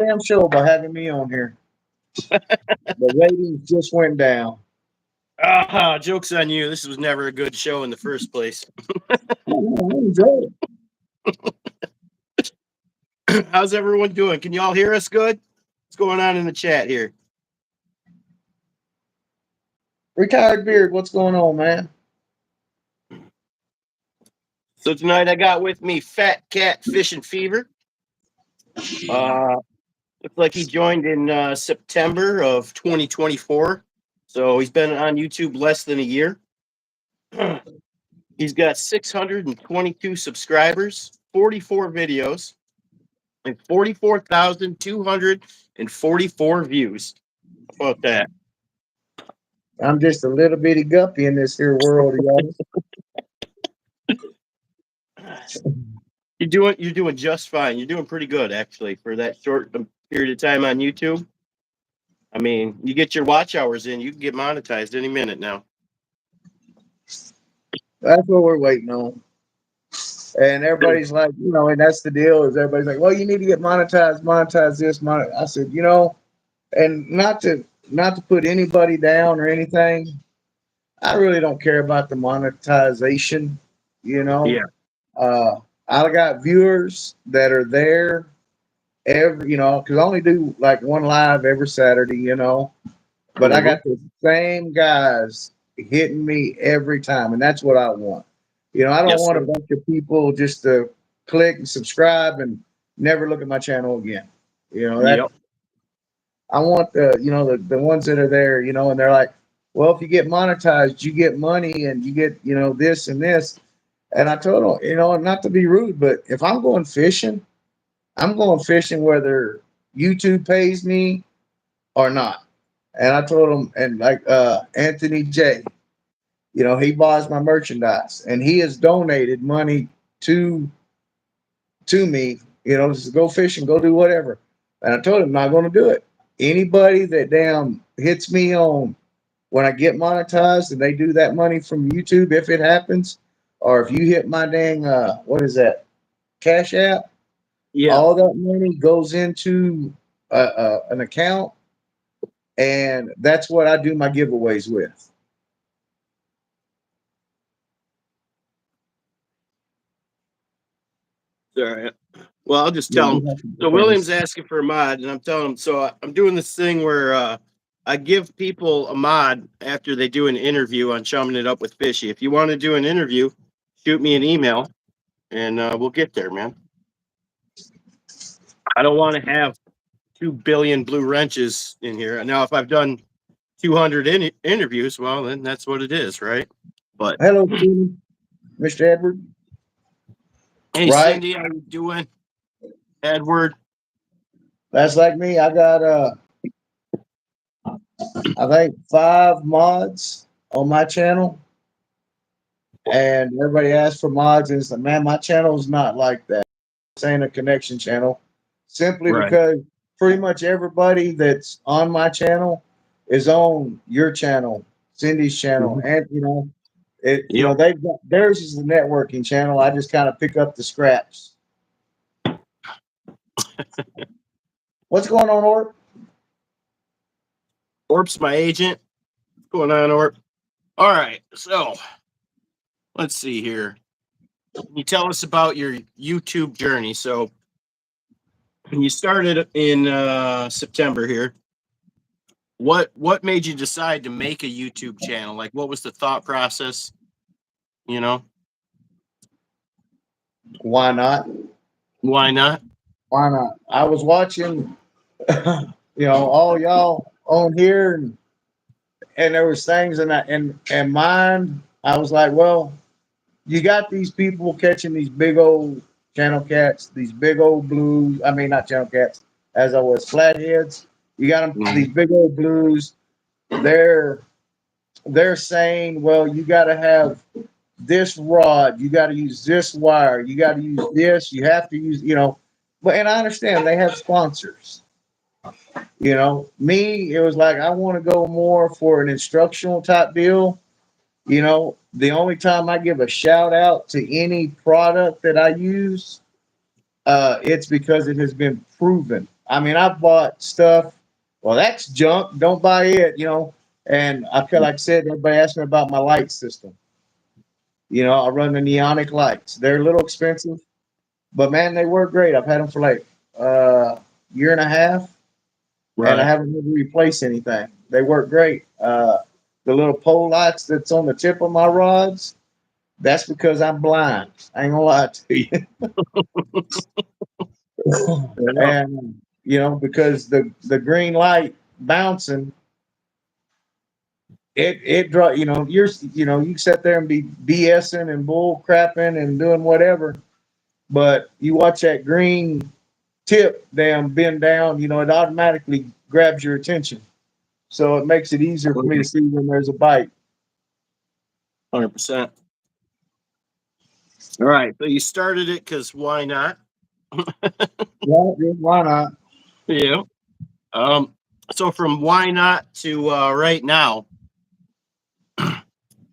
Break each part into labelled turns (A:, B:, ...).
A: damn show by having me on here. The ratings just went down.
B: Ah, joke's on you. This was never a good show in the first place.
A: I enjoy it.
B: How's everyone doing? Can you all hear us good? What's going on in the chat here?
A: Retired Beard, what's going on, man?
B: So tonight I got with me Fat Cat Fishing Fever. Looks like he joined in September of 2024. So he's been on YouTube less than a year. He's got 622 subscribers, 44 videos, and 44,244 views. How about that?
A: I'm just a little bitty guppy in this here world, y'all.
B: You're doing just fine. You're doing pretty good actually for that short period of time on YouTube. I mean, you get your watch hours in, you can get monetized any minute now.
A: That's what we're waiting on. And everybody's like, and that's the deal is everybody's like, well, you need to get monetize this, I said, and not to put anybody down or anything. I really don't care about the monetization,
B: Yeah.
A: I got viewers that are there because I only do like one live every Saturday, but I got the same guys hitting me every time, and that's what I want. I don't want a bunch of people just to click and subscribe and never look at my channel again. That I want the ones that are there, and they're like, well, if you get monetized, you get money and you get, this and this. And I told them, not to be rude, but if I'm going fishing whether YouTube pays me or not. And I told him, and like Anthony J, he buys my merchandise and he has donated money to me, just go fishing, go do whatever. And I told him I'm not going to do it. Anybody that damn hits me on when I get monetized and they do that money from YouTube, if it happens, or if you hit my dang what is that, Cash App, all that money goes into an account, and that's what I do my giveaways with.
B: All right. Well, I'll just tell him. So William's asking for a mod, and I'm telling him. So I'm doing this thing where I give people a mod after they do an interview on Chumming It Up with Fishy. If you want to do an interview, shoot me an email, and we'll get there, man. I don't want to have 2 billion blue wrenches in here. Now, if I've done 200 interviews, well, then that's what it is, right? But
A: hello, Cindy, Mr. Edward.
B: Hey, right? Cindy, how you doing? Edward.
A: That's like me. I got I think 5 mods on my channel, and everybody asks for mods, and it's like, man, my channel is not like that. This ain't a connection channel, simply because pretty much everybody that's on my channel is on your channel, Cindy's channel, and they've got theirs is the networking channel. I just kind of pick up the scraps. What's going on, Orp?
B: Orp's my agent. What's going on, Orp? All right, so let's see here. Can you tell us about your YouTube journey? So you started in September here. What made you decide to make a YouTube channel? Like, what was the thought process?
A: Why not?
B: Why not?
A: Why not? I was watching, all y'all on here, and there was things in mind. I was like, well, you got these people catching these big old channel cats, these big old blues. I mean, not channel cats, as I was flatheads. You got them, these big old blues. They're saying, well, you got to have this rod, you got to use this wire, you got to use this, you have to use, But and I understand they have sponsors. Me, it was like I want to go more for an instructional type deal. The only time I give a shout out to any product that I use, it's because it has been proven. I mean, I've bought stuff. Well, that's junk. Don't buy it. And I feel like I said, everybody asked me about my light system. I run the neonic lights. They're a little expensive, but man, they work great. I've had them for like year and a half, and I
B: Right.
A: haven't had to replace anything. They work great. The little pole lights that's on the tip of my rods, that's because I'm blind. I ain't gonna lie to you.
B: Yeah.
A: And because the green light bouncing, it draw. You sit there and be BSing and bull crapping and doing whatever, but you watch that green tip damn bend down, it automatically grabs your attention. So it makes it easier for me to see when there's a bite.
B: 100%. All right. So you started it because why not?
A: Yeah, why not?
B: Yeah. Um, so from why not to right now,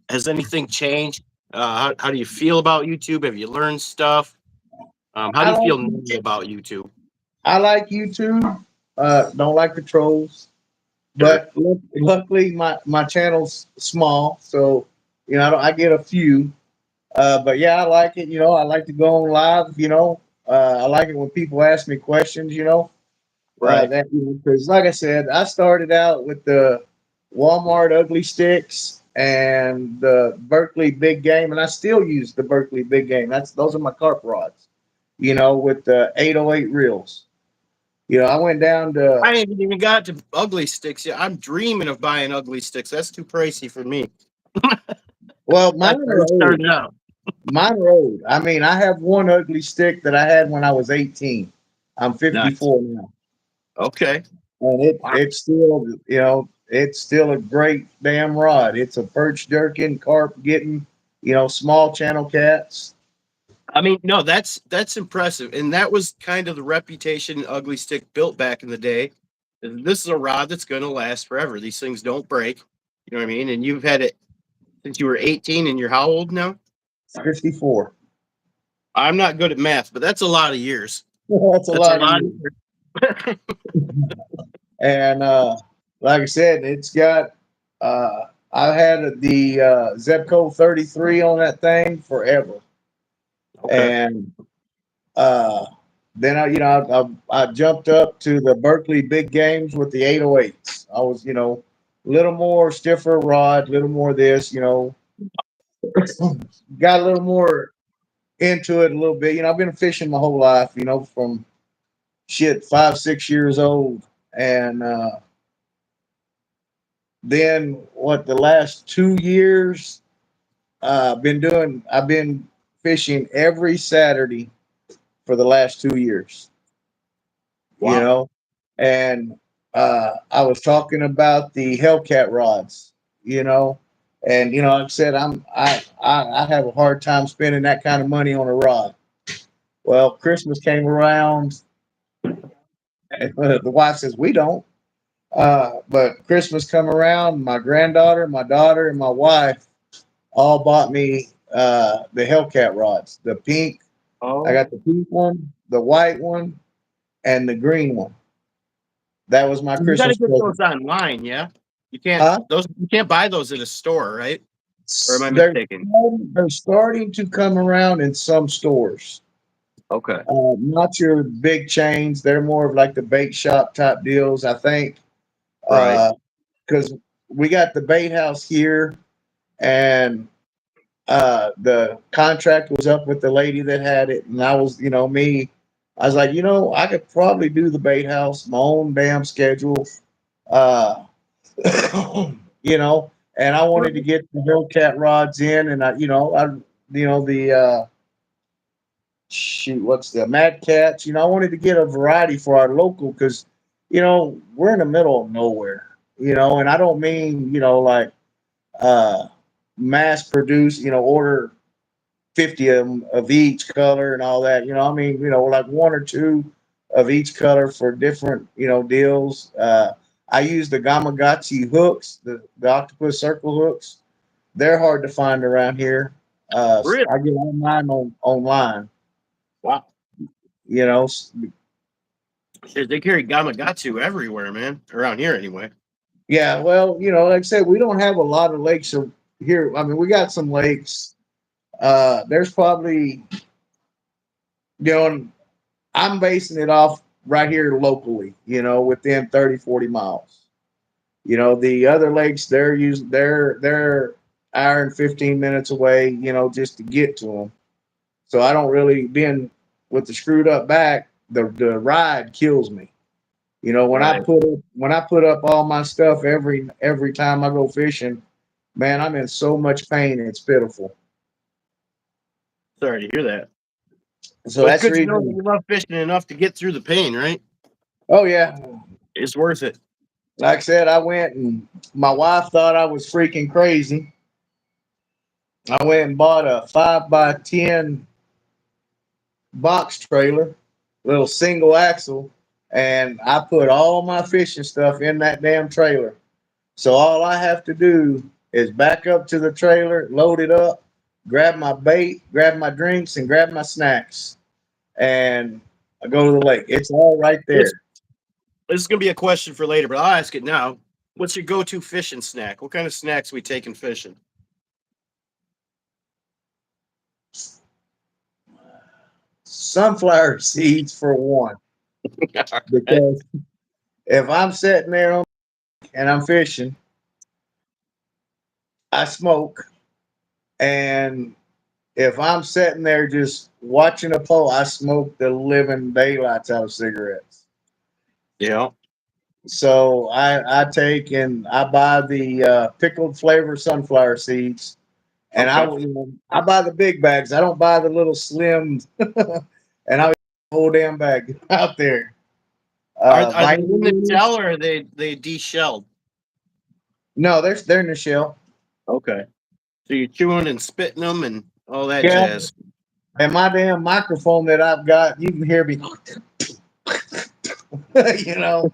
B: has anything changed? How do you feel about YouTube? Have you learned stuff? How do
A: I
B: you
A: like
B: feel now about YouTube?
A: I like YouTube. Don't like the trolls,
B: Sure.
A: but luckily my channel's small, so I get a few. But yeah, I like it. I like to go on live. I like it when people ask me questions.
B: Right.
A: That because like I said, I started out with the Walmart ugly sticks and the Berkeley big game, and I still use the Berkeley big game. Those are my carp rods. With the 808 reels. I went down to
B: I haven't even got to ugly sticks yet. I'm dreaming of buying ugly sticks. That's too pricey for me.
A: well,
B: That's
A: mine
B: where
A: are
B: we
A: old.
B: started out.
A: Mine are old. I mean, I have one ugly stick that I had when I was 18. I'm
B: Nice.
A: 54 now.
B: Okay.
A: And it
B: Wow.
A: it's still it's still a great damn rod. It's a perch jerking, carp getting, small channel cats.
B: I mean, no, that's impressive, and that was kind of the reputation Ugly Stick built back in the day. This is a rod that's going to last forever. These things don't break. You know what I mean? And you've had it since you were 18, and you're how old now?
A: 54.
B: I'm not good at math, but that's a lot of years.
A: That's a
B: That's a
A: lot of
B: lot of
A: years.
B: years.
A: And like I said, it's got I had the Zepco 33 on that thing forever.
B: Okay.
A: And uh then I jumped up to the Berkeley big games with the 808s. I was, a little more stiffer rod, a little more this, got a little more into it a little bit. I've been fishing my whole life, from shit 5, 6 years old. And then what the last 2 years I've been fishing every Saturday for the last 2 years, you
B: Wow.
A: know. And I was talking about the Hellcat rods, you know, and like I said, I have a hard time spending that kind of money on a rod. Well, Christmas came around, and the wife says we don't. But Christmas come around, my granddaughter, my daughter, and my wife all bought me the Hellcat rods. The pink, I
B: Oh,
A: got the pink one, the white one, and the green one. That was my
B: you got to
A: Christmas
B: get those
A: present.
B: online. Yeah, you can't
A: Huh?
B: those you can't buy those at a store, right? Or am I
A: They're
B: mistaken?
A: they're starting to come around in some stores.
B: Okay.
A: Not your big chains. They're more of like the bait shop type deals, I think.
B: Right.
A: Because we got the bait house here, and the contract was up with the lady that had it, and I was, me. I was like, I could probably do the bait house my own damn schedule, uh, and I wanted to get the Hellcat rods in, and the shoot, what's the Mad Cats? I wanted to get a variety for our local because, we're in the middle of nowhere, and I don't mean, like uh, mass produce, order 50 of them of each color and all that. I mean, like one or two of each color for different, deals. I use the Gamagotchi hooks, the octopus circle hooks. They're hard to find around here.
B: Really?
A: I get all mine online,
B: Wow.
A: you know.
B: Shit, they carry Gamakatsu everywhere, man. Around here, anyway.
A: Yeah, well, like I said, we don't have a lot of lakes here. I mean, we got some lakes. There's probably, and I'm basing it off right here locally, within 30, 40 miles. The other lakes, they're hour and 15 minutes away, just to get to them. So I don't really, being with the screwed up back, the ride kills me. When I
B: Right.
A: put up all my stuff every time I go fishing, man, I'm in so much pain. It's pitiful.
B: Sorry to hear that.
A: So
B: But it's
A: that's the
B: good to know that
A: reason.
B: you love fishing enough to get through the pain, right?
A: Oh yeah,
B: It's worth it.
A: like I said, I went and my wife thought I was freaking crazy. I went and bought a 5x10 box trailer, little single axle, and I put all my fishing stuff in that damn trailer. So all I have to do is back up to the trailer, load it up, grab my bait, grab my drinks, and grab my snacks, and I go to the lake. It's all right
B: This,
A: there.
B: this is going to be a question for later, but I'll ask it now. What's your go-to fishing snack? What kind of snacks we taking fishing?
A: Sunflower seeds for one,
B: All right.
A: because if I'm sitting there and I'm fishing, I smoke, and if I'm sitting there just watching a pole, I smoke the living daylights out of cigarettes.
B: Yeah.
A: So I take and I buy the pickled flavor sunflower seeds, and
B: Okay.
A: I buy the big bags. I don't buy the little slim, and I the whole damn bag out there.
B: Are they in the
A: Vitamins,
B: shell or are they de-shelled?
A: no, they're in the shell.
B: Okay. So you're chewing and spitting them and all that
A: Yeah,
B: jazz.
A: and my damn microphone that I've got, you can hear me. you know,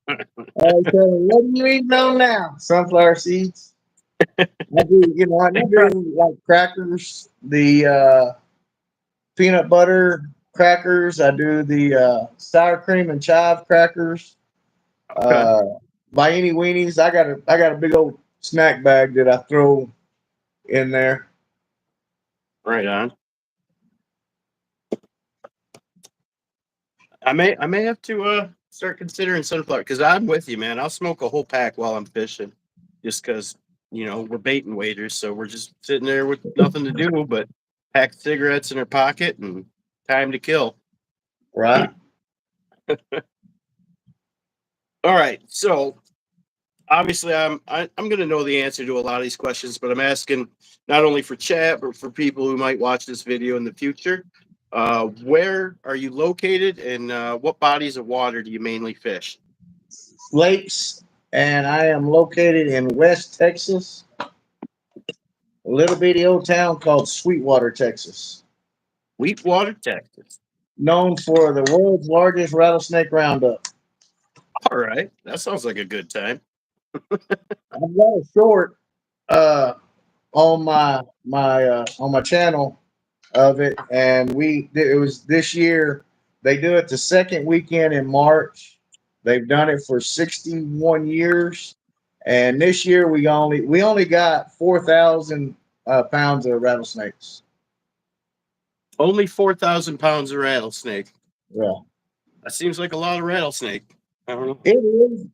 A: so what do you eat on now? Sunflower seeds. I do, I do like crackers, the peanut butter crackers. I do the sour cream and chive crackers.
B: Okay.
A: Uh, by any weenies, I got a big old snack bag that I throw in there.
B: Right on. I may have to start considering sunflower because I'm with you, man. I'll smoke a whole pack while I'm fishing, just because we're baiting waders, so we're just sitting there with nothing to do but pack cigarettes in our pocket and time to kill.
A: Right.
B: All right, so obviously I'm going to know the answer to a lot of these questions, but I'm asking not only for chat but for people who might watch this video in the future. Where are you located, and what bodies of water do you mainly fish?
A: Lakes, and I am located in West Texas, a little bitty old town called Sweetwater, Texas,
B: Sweetwater, Texas.
A: known for the world's largest rattlesnake roundup.
B: All right, that sounds like a good time.
A: I've got a short uh, on my channel of it, and it was this year. They do it the second weekend in March. They've done it for 61 years, and this year we only got 4,000 pounds of rattlesnakes.
B: Only 4,000 pounds of rattlesnake.
A: Yeah,
B: That seems like a lot of rattlesnake. I don't know.
A: it is.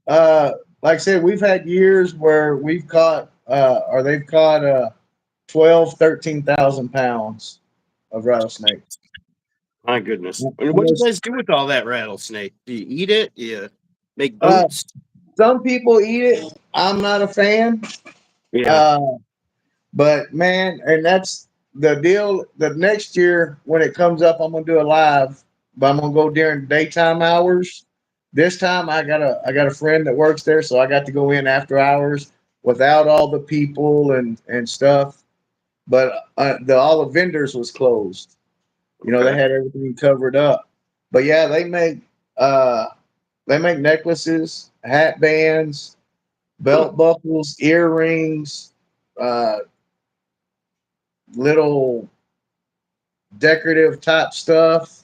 A: Like I said, we've had years where we've caught or they've caught 12, 13,000 pounds of rattlesnake.
B: My goodness.
A: And
B: And what do you guys do with all that rattlesnake? Do you eat it? Do you make
A: uh,
B: boots?
A: some people eat it. I'm not a fan.
B: Yeah.
A: Uh, but man, and that's the deal. The next year when it comes up, I'm gonna do a live, but I'm gonna go during daytime hours. This time I got a friend that works there, so I got to go in after hours without all the people and stuff. But all the vendors was closed. They
B: Okay.
A: had everything covered up. But yeah, uh they make necklaces, hat bands,
B: Huh.
A: belt buckles, earrings, uh, little decorative type stuff.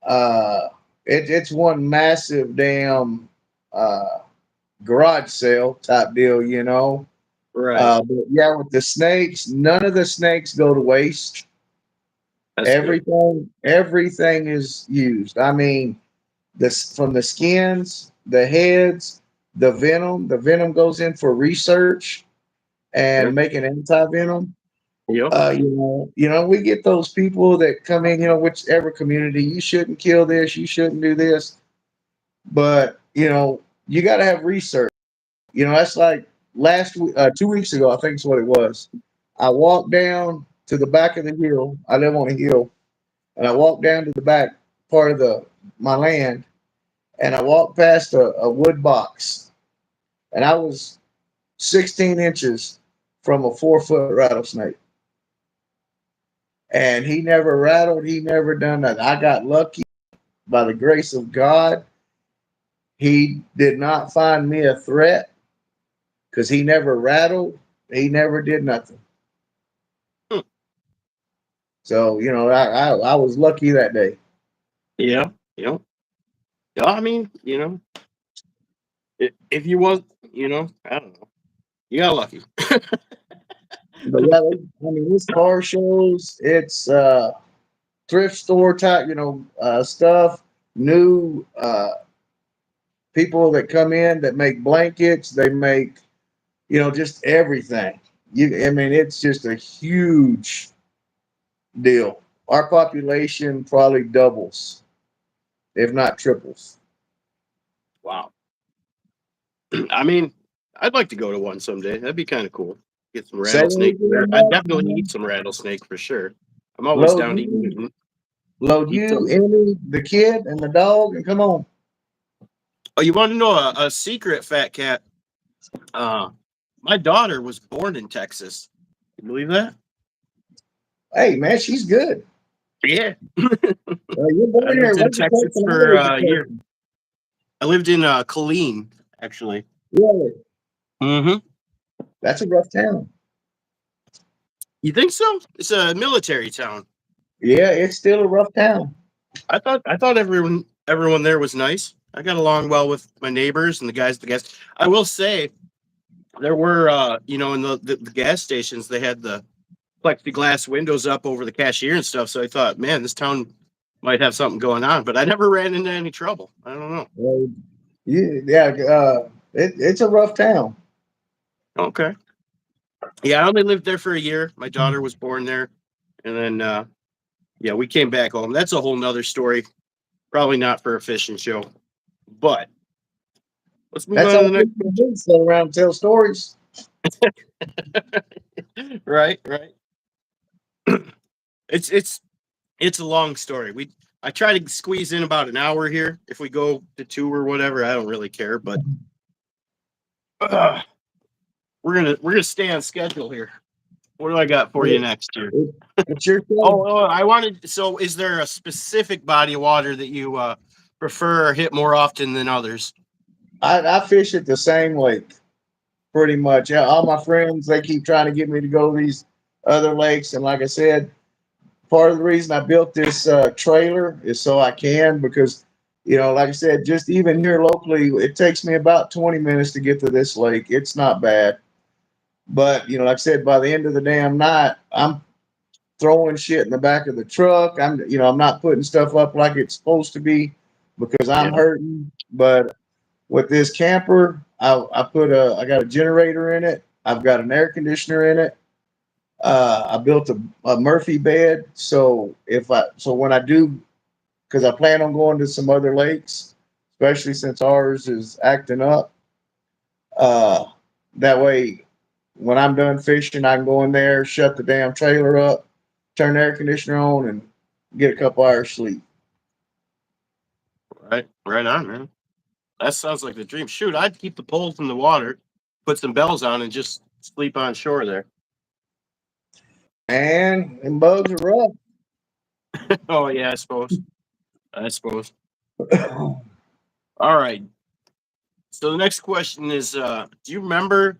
A: Uh, it's one massive damn uh, garage sale type deal, you know.
B: Right.
A: But yeah, with the snakes, none of the snakes go to waste.
B: That's good.
A: Everything is used. I mean, this from the skins, the heads, the venom. The venom goes in for research
B: Yeah.
A: and making anti venom.
B: Yep.
A: We get those people that come in, whichever community, you shouldn't kill this, you shouldn't do this, but you got to have research. That's like last week, 2 weeks ago, I think is what it was. I walked down to the back of the hill. I live on a hill, and I walked down to the back part of the my land, and I walked past a wood box, and I was 16 inches from a 4 foot rattlesnake. And he never rattled. He never done that. I got lucky by the grace of God. He did not find me a threat because he never rattled. He never did nothing.
B: Hmm.
A: So I was lucky that day.
B: Yeah. Yep. Yeah. I mean, if you want, I don't know. You got lucky.
A: But yeah, I mean, it's car shows. It's thrift store type, stuff. New people that come in that make blankets. They make just everything. I mean, it's just a huge deal. Our population probably doubles, if not triples.
B: Wow. I mean, I'd like to go to one someday. That'd be kind of cool. Get some
A: Say it
B: rattlesnake.
A: again,
B: I'd
A: Mark,
B: definitely eat some rattlesnake for sure. I'm always
A: load
B: down to
A: you,
B: eat some.
A: Emmy, the kid, and the dog, and come on.
B: Oh, you want to know a secret, fat cat? Uh, my daughter was born in Texas. You believe that?
A: Hey, man, she's good.
B: Yeah.
A: You're
B: I
A: born here.
B: lived in
A: What's the place
B: Texas
A: when I
B: for
A: was a
B: a year.
A: person?
B: I lived in Killeen, actually.
A: Really?
B: Mm-hmm.
A: That's a rough town.
B: You think so? It's a military town.
A: Yeah, it's still a rough town.
B: I thought everyone there was nice. I got along well with my neighbors and the guys. The guests. I will say there were, in the gas stations, they had the plexiglass windows up over the cashier and stuff. So I thought, man, this town might have something going on, but I never ran into any trouble. I don't know.
A: Uh, yeah, it's a rough town.
B: Okay. Yeah, I only lived there for a year. My daughter was born there. And then, yeah, we came back home. That's a whole nother story. Probably not for a fishing show, but let's move
A: That's
B: on to
A: all
B: the next
A: people do, sit around and tell stories.
B: question. Right, right. It's it's it's a long story. I try to squeeze in about an hour here. If we go to two or whatever, I don't really care. But uh, we're gonna stay on schedule here. What do I got for you next year?
A: It, it's your show.
B: Oh, I wanted. So, is there a specific body of water that you prefer or hit more often than others?
A: I fish at the same lake pretty much. Yeah, all my friends, they keep trying to get me to go to these other lakes, and like I said, part of the reason I built this trailer is so I can, because like I said, just even here locally, it takes me about 20 minutes to get to this lake. It's not bad, but like I said, by the end of the damn night, I'm throwing shit in the back of the truck. I'm not putting stuff up like it's supposed to be because I'm
B: Yeah.
A: hurting. But with this camper, I got a generator in it. I've got an air conditioner in it. I built a Murphy bed, so when I do, because I plan on going to some other lakes, especially since ours is acting up. Uh, that way, when I'm done fishing, I can go in there, shut the damn trailer up, turn the air conditioner on, and get a couple hours sleep.
B: Right, right on, man. That sounds like the dream. Shoot, I'd keep the poles in the water, put some bells on, and just sleep on shore there.
A: And bugs are rough.
B: Oh yeah, I suppose. I suppose. All right. So the next question is: do you remember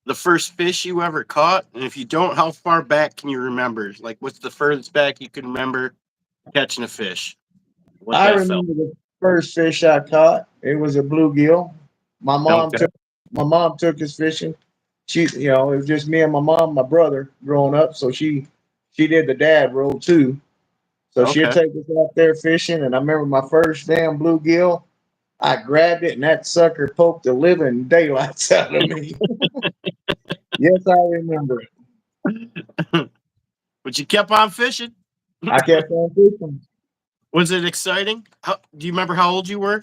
B: the first fish you ever caught? And if you don't, how far back can you remember? Like, what's the furthest back you can remember catching a fish? What
A: I
B: that felt?
A: remember first fish I caught. It was a bluegill. My mom
B: Okay.
A: took my mom took us fishing. She, it was just me and my mom, my brother growing up. So she did the dad role too. So she'd
B: Okay.
A: take us out there fishing. And I remember my first damn bluegill. I grabbed it and that sucker poked the living daylights out of me. Yes, I remember it.
B: But you kept on fishing.
A: I kept on fishing.
B: Was it exciting? Do you remember how old you were,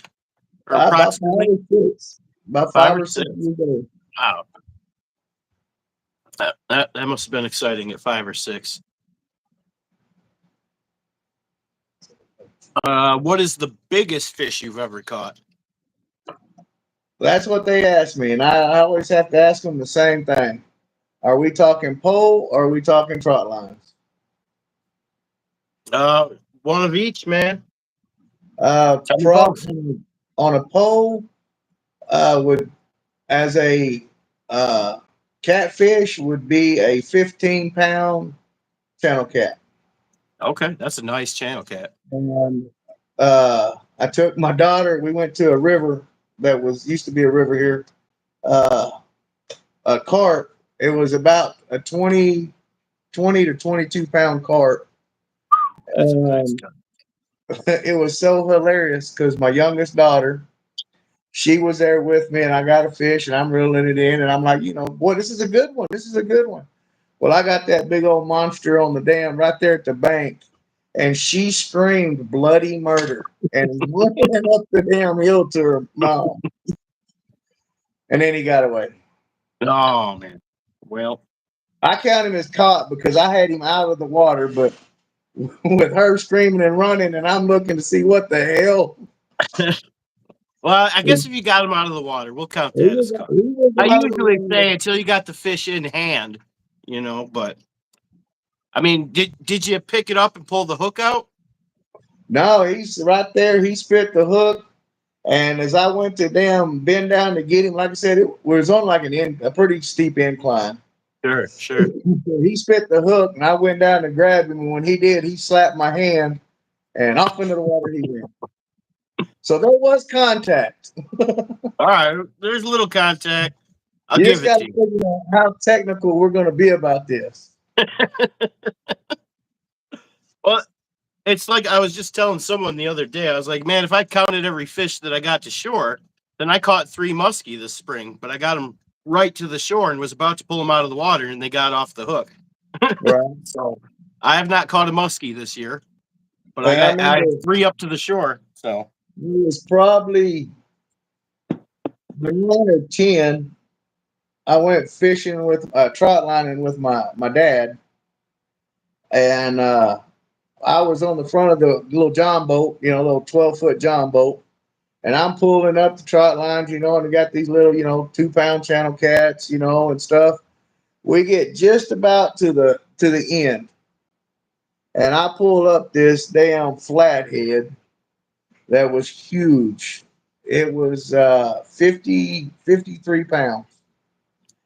B: or
A: About five
B: approximately
A: or six. About
B: five
A: five
B: or
A: or six
B: six?
A: years old.
B: Wow, that must have been exciting at 5 or 6. What is the biggest fish you've ever caught?
A: That's what they ask me, and I always have to ask them the same thing. Are we talking pole or are we talking trot lines?
B: Uh, One of each, man. Tell me
A: Trot
B: both.
A: on a pole would as a uh, catfish would be a 15-pound channel cat.
B: Okay, that's a nice channel cat.
A: And I took my daughter. We went to a river that was used to be a river here. Uh, a carp. It was about a 20 to 22-pound carp.
B: That's a nice
A: And
B: cat.
A: it was so hilarious because my youngest daughter, she was there with me, and I got a fish, and I'm reeling it in, and I'm like, boy, this is a good one. This is a good one. Well, I got that big old monster on the dam right there at the bank, and she screamed bloody murder and ran up the damn hill to her mom, and then he got away.
B: Oh man. Well,
A: I count him as caught because I had him out of the water, but with her screaming and running, and I'm looking to see what the hell.
B: well, I
A: He
B: guess if you got him out of the water, we'll count that as
A: was,
B: caught.
A: he was
B: I
A: out of the
B: usually
A: water.
B: say until you got the fish in hand, but I mean, did you pick it up and pull the hook out?
A: No, he's right there. He spit the hook. And as I went to damn bend down to get him, like I said, it was on like a pretty steep incline.
B: Sure, sure.
A: He spit the hook, and I went down to grab him. And when he did, he slapped my hand, and off into the water he went. So there was contact.
B: All right, there's a little contact. I'll
A: You
B: give
A: just
B: it
A: got
B: to
A: to
B: you.
A: figure out how technical we're going to be about this.
B: Well, it's like I was just telling someone the other day. I was like, man, if I counted every fish that I got to shore, then I caught 3 muskie this spring, but I got them right to the shore and was about to pull them out of the water, and they got off the hook.
A: Right.
B: So I have not caught a muskie this year, but
A: And I
B: I
A: remember
B: had 3 up to the shore. So
A: it was probably 9 or 10. I went fishing with trot lining with my dad, and I was on the front of the little John boat, little 12-foot John boat, and I'm pulling up the trot lines, and I got these little, 2-pound channel cats, and stuff. We get just about to the end, and I pull up this damn flathead that was huge. It was 53 pounds.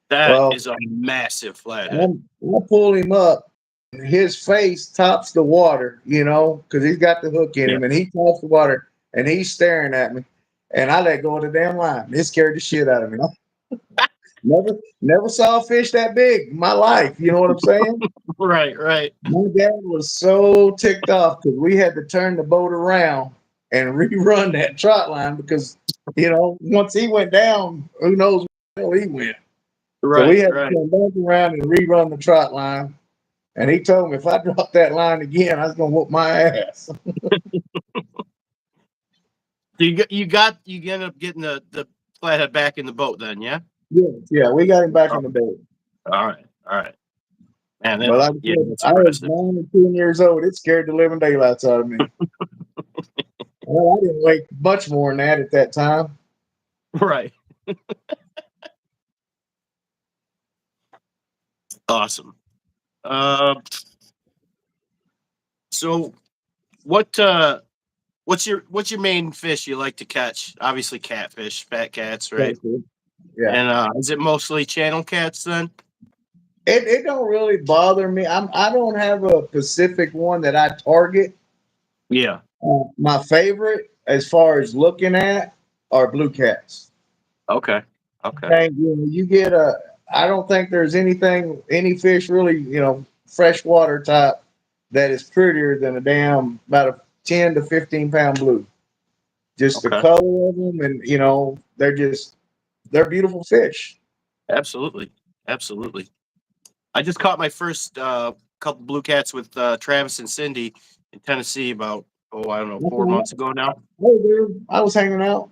B: that
A: Well,
B: is a massive flathead.
A: I pull him up. His face tops the water, because he's got the hook in
B: Yeah.
A: him, and he tops the water, and he's staring at me. And I let go of the damn line. It scared the shit out of me. Never saw a fish that big in my life. You know what I'm saying?
B: Right, right.
A: My dad was so ticked off because we had to turn the boat around and rerun that trot line because, once he went down, who knows where he went. So we
B: Right,
A: had to
B: right.
A: come back around and rerun the trot line. And he told me if I dropped that line again, I was gonna whoop my ass.
B: So you end up getting the flathead back in the boat then, yeah?
A: Yeah, yeah, we got him back
B: Oh,
A: in the boat.
B: all right, all right. Man,
A: But like I
B: yeah,
A: said,
B: that's
A: I was
B: impressive.
A: 9 or 10 years old. It scared the living daylights out of me. Well, I didn't weigh much more than that at that time.
B: Right. Awesome. Uh, so what what's your main fish you like to catch? Obviously catfish, fat cats, right?
A: Yeah.
B: And is it mostly channel cats then?
A: It don't really bother me. I don't have a specific one that I target.
B: Yeah.
A: My favorite as far as looking at are blue cats.
B: Okay. Okay.
A: Okay, you get a. I don't think there's any fish really, freshwater type that is prettier than a damn about a 10 to 15 pound blue. Just the
B: Okay.
A: color of them, and they're beautiful fish.
B: Absolutely. Absolutely. I just caught my first couple blue cats with Travis and Cindy in Tennessee about, I don't know, 4 months ago now.
A: Hey, dude, I was hanging out.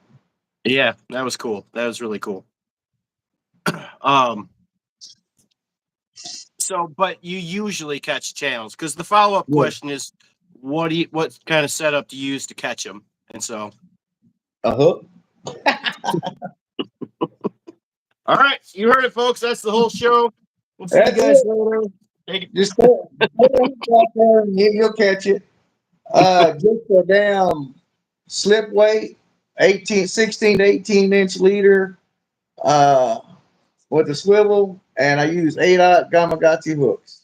B: Yeah, that was cool. That was really cool. Um, but you usually catch channels because the follow up
A: Yeah,
B: question is, what kind of setup do you use to catch them? And so,
A: a hook.
B: all right, you heard it, folks. That's the whole show. We'll see you
A: That's
B: guys
A: it.
B: later. Take it.
A: Just throw a hook out there and you'll catch it. Just a damn slip weight, 16 to 18-inch leader, uh, with a swivel, and I use 8-aught Gamagati hooks.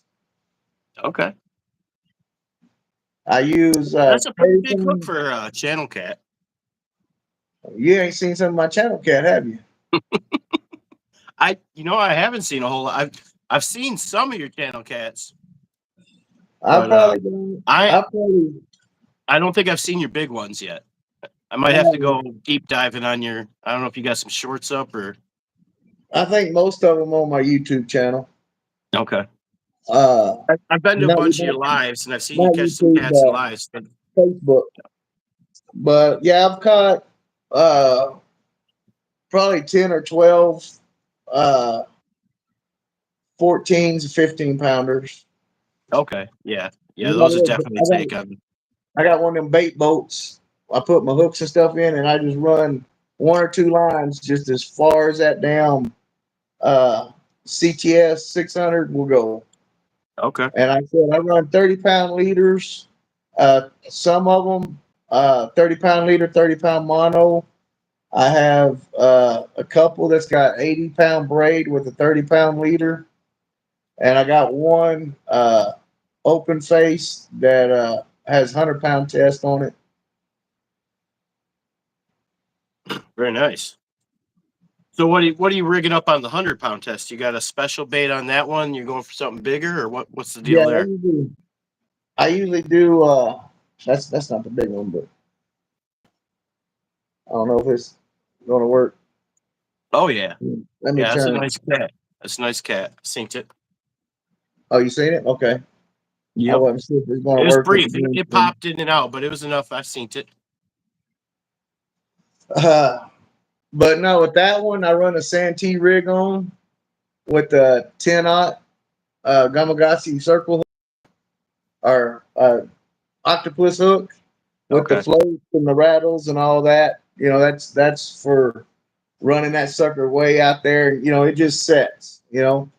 B: Okay,
A: I use
B: that's a pretty big hook
A: 30.
B: for a channel cat.
A: You ain't seen some of my channel cat, have you?
B: I haven't seen a whole lot. I've seen some of your channel cats,
A: I
B: but
A: probably don't.
B: I
A: I probably.
B: I don't think I've seen your big ones yet. I might have to go deep diving on your. I don't know if you got some shorts up or.
A: I think most of them on my YouTube channel.
B: Okay.
A: Uh,
B: I've been to a
A: not,
B: bunch of your
A: not,
B: lives, and I've seen you
A: not
B: catch some
A: YouTube,
B: cats in lives. But
A: Facebook. But yeah, I've caught uh probably 10 or 12 uh 14s and 15 pounders.
B: okay, yeah,
A: I
B: yeah,
A: got, a
B: those are
A: little-
B: definitely take on.
A: I got one of them bait boats. I put my hooks and stuff in, and I just run one or two lines just as far as that damn uh CTS 600 will go.
B: Okay,
A: And I said I run 30-pound leaders. Some of them 30-pound leader, 30-pound mono. I have a couple that's got 80-pound braid with a 30-pound leader, and I got one open face that has 100-pound test on it.
B: very nice. So what are you rigging up on the 100 pound test? You got a special bait on that one? You're going for something bigger, or what's the deal
A: Yeah,
B: there?
A: I usually do. That's not the big one, but I don't know if it's going to work.
B: Oh yeah,
A: Let me
B: yeah, that's a
A: turn.
B: nice cat. That's a nice cat. Synced it.
A: Oh, you seen it? Okay. I
B: Yep.
A: wasn't sure if it's going
B: It
A: to
B: was
A: work with the
B: brief. It,
A: green
B: it
A: screen.
B: popped in and out, but it was enough. I've seen it.
A: Uh, but no, with that one, I run a Santee rig on with the 10-aught Gamagasi circle hook, or octopus hook with the
B: Okay.
A: floats and the rattles and all that. That's for running that sucker way out there. It just sets.
B: You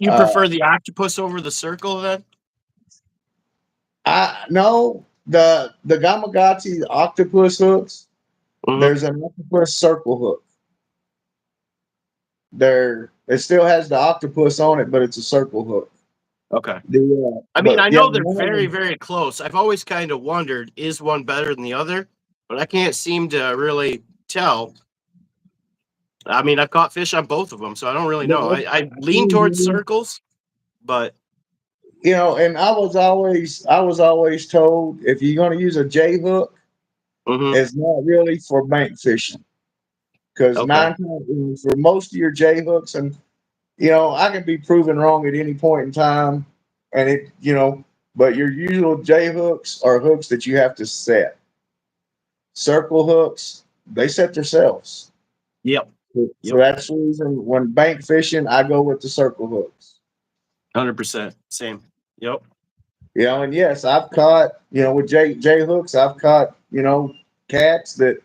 A: Uh,
B: prefer the octopus over the circle then?
A: I no the Gamagati octopus hooks.
B: Mm-hmm.
A: There's an octopus circle hook. It still has the octopus on it, but it's a circle hook.
B: Okay. I mean,
A: But
B: I
A: yeah,
B: know they're very, very close. I've always kind of wondered, is one better than the other? But I can't seem to really tell. I mean, I've caught fish on both of them, so I don't really know. I lean towards circles, but
A: and I was always told if you're going to use a J hook,
B: mm-hmm.
A: it's not really for bank fishing because
B: Okay.
A: 9 times for most of your J hooks, and I can be proven wrong at any point in time, and but your usual J hooks are hooks that you have to set. Circle hooks, they set themselves.
B: Yep.
A: So
B: Yep.
A: that's the reason when bank fishing, I go with the circle hooks.
B: 100%. Same. Yep.
A: And yes, I've caught, with J hooks, I've caught, cats that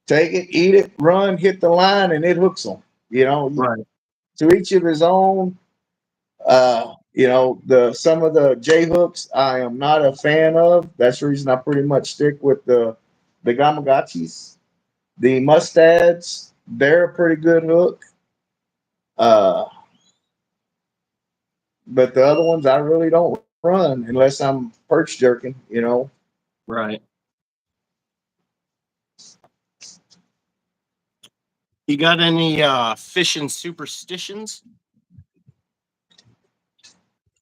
A: take it, eat it, run, hit the line, and it hooks them.
B: Right.
A: To each of his own. The some of the J hooks I am not a fan of. That's the reason I pretty much stick with the Gamagachis. The mustads, they're a pretty good hook. Uh, but the other ones I really don't run unless I'm perch jerking.
B: Right. You got any fishing superstitions?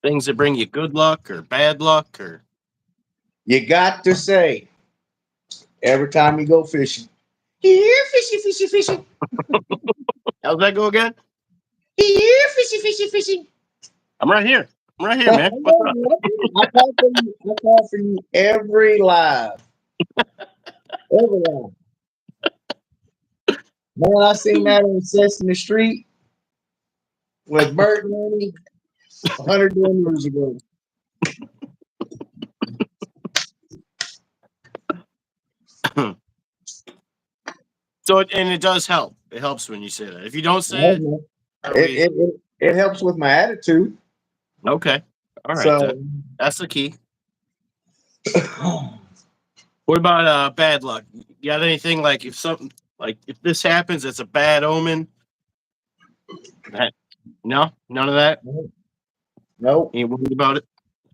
B: Things that bring you good luck or bad luck or
A: You got to say every time you go fishing, here, fishy, fishy, fishy.
B: how's that go again?
A: Here, fishy, fishy, fishy.
B: I'm right here. I'm right here,
A: I
B: man. What's up?
A: call for you. I call for you every live. Every live. Man, I seen that on Sesame Street with Bert and Ernie 100 years ago.
B: So and it does help. It helps when you say that. If you don't say it, are
A: It,
B: we
A: it, it, it helps with my attitude.
B: okay? All right,
A: So,
B: then. That's the key. What about bad luck? You got anything like if something like if this happens, it's a bad omen? That, no, none of that.
A: nope.
B: Ain't worried about it.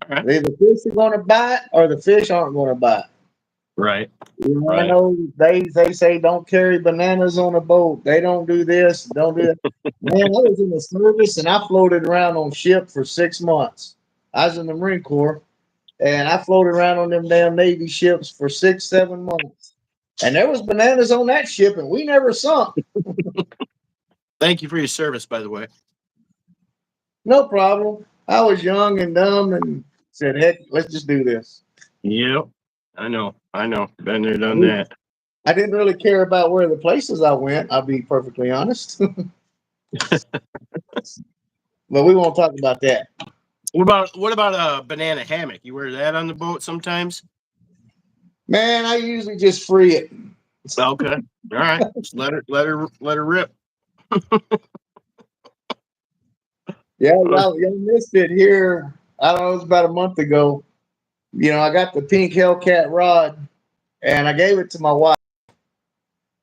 B: All right.
A: Either the fish are going to bite or the fish aren't going to bite.
B: Right.
A: You know, I
B: Right.
A: know they say don't carry bananas on a boat. They don't do this, don't do that. Man, I was in the service and I floated around on ship for 6 months. I was in the Marine Corps and I floated around on them damn Navy ships for 6, 7 months. And there was bananas on that ship and we never sunk.
B: Thank you for your service, by the way.
A: No problem. I was young and dumb and said, heck, let's just do this.
B: Yep. I know. I know. Been there, done that.
A: I didn't really care about where the places I went, I'll be perfectly honest. But we won't talk about that.
B: What about a banana hammock? You wear that on the boat sometimes?
A: Man, I usually just free it.
B: Okay. All right. Just let her rip.
A: Yeah, y'all missed it here. I don't know, it was about a month ago. You know, I got the pink Hellcat rod and I gave it to my wife.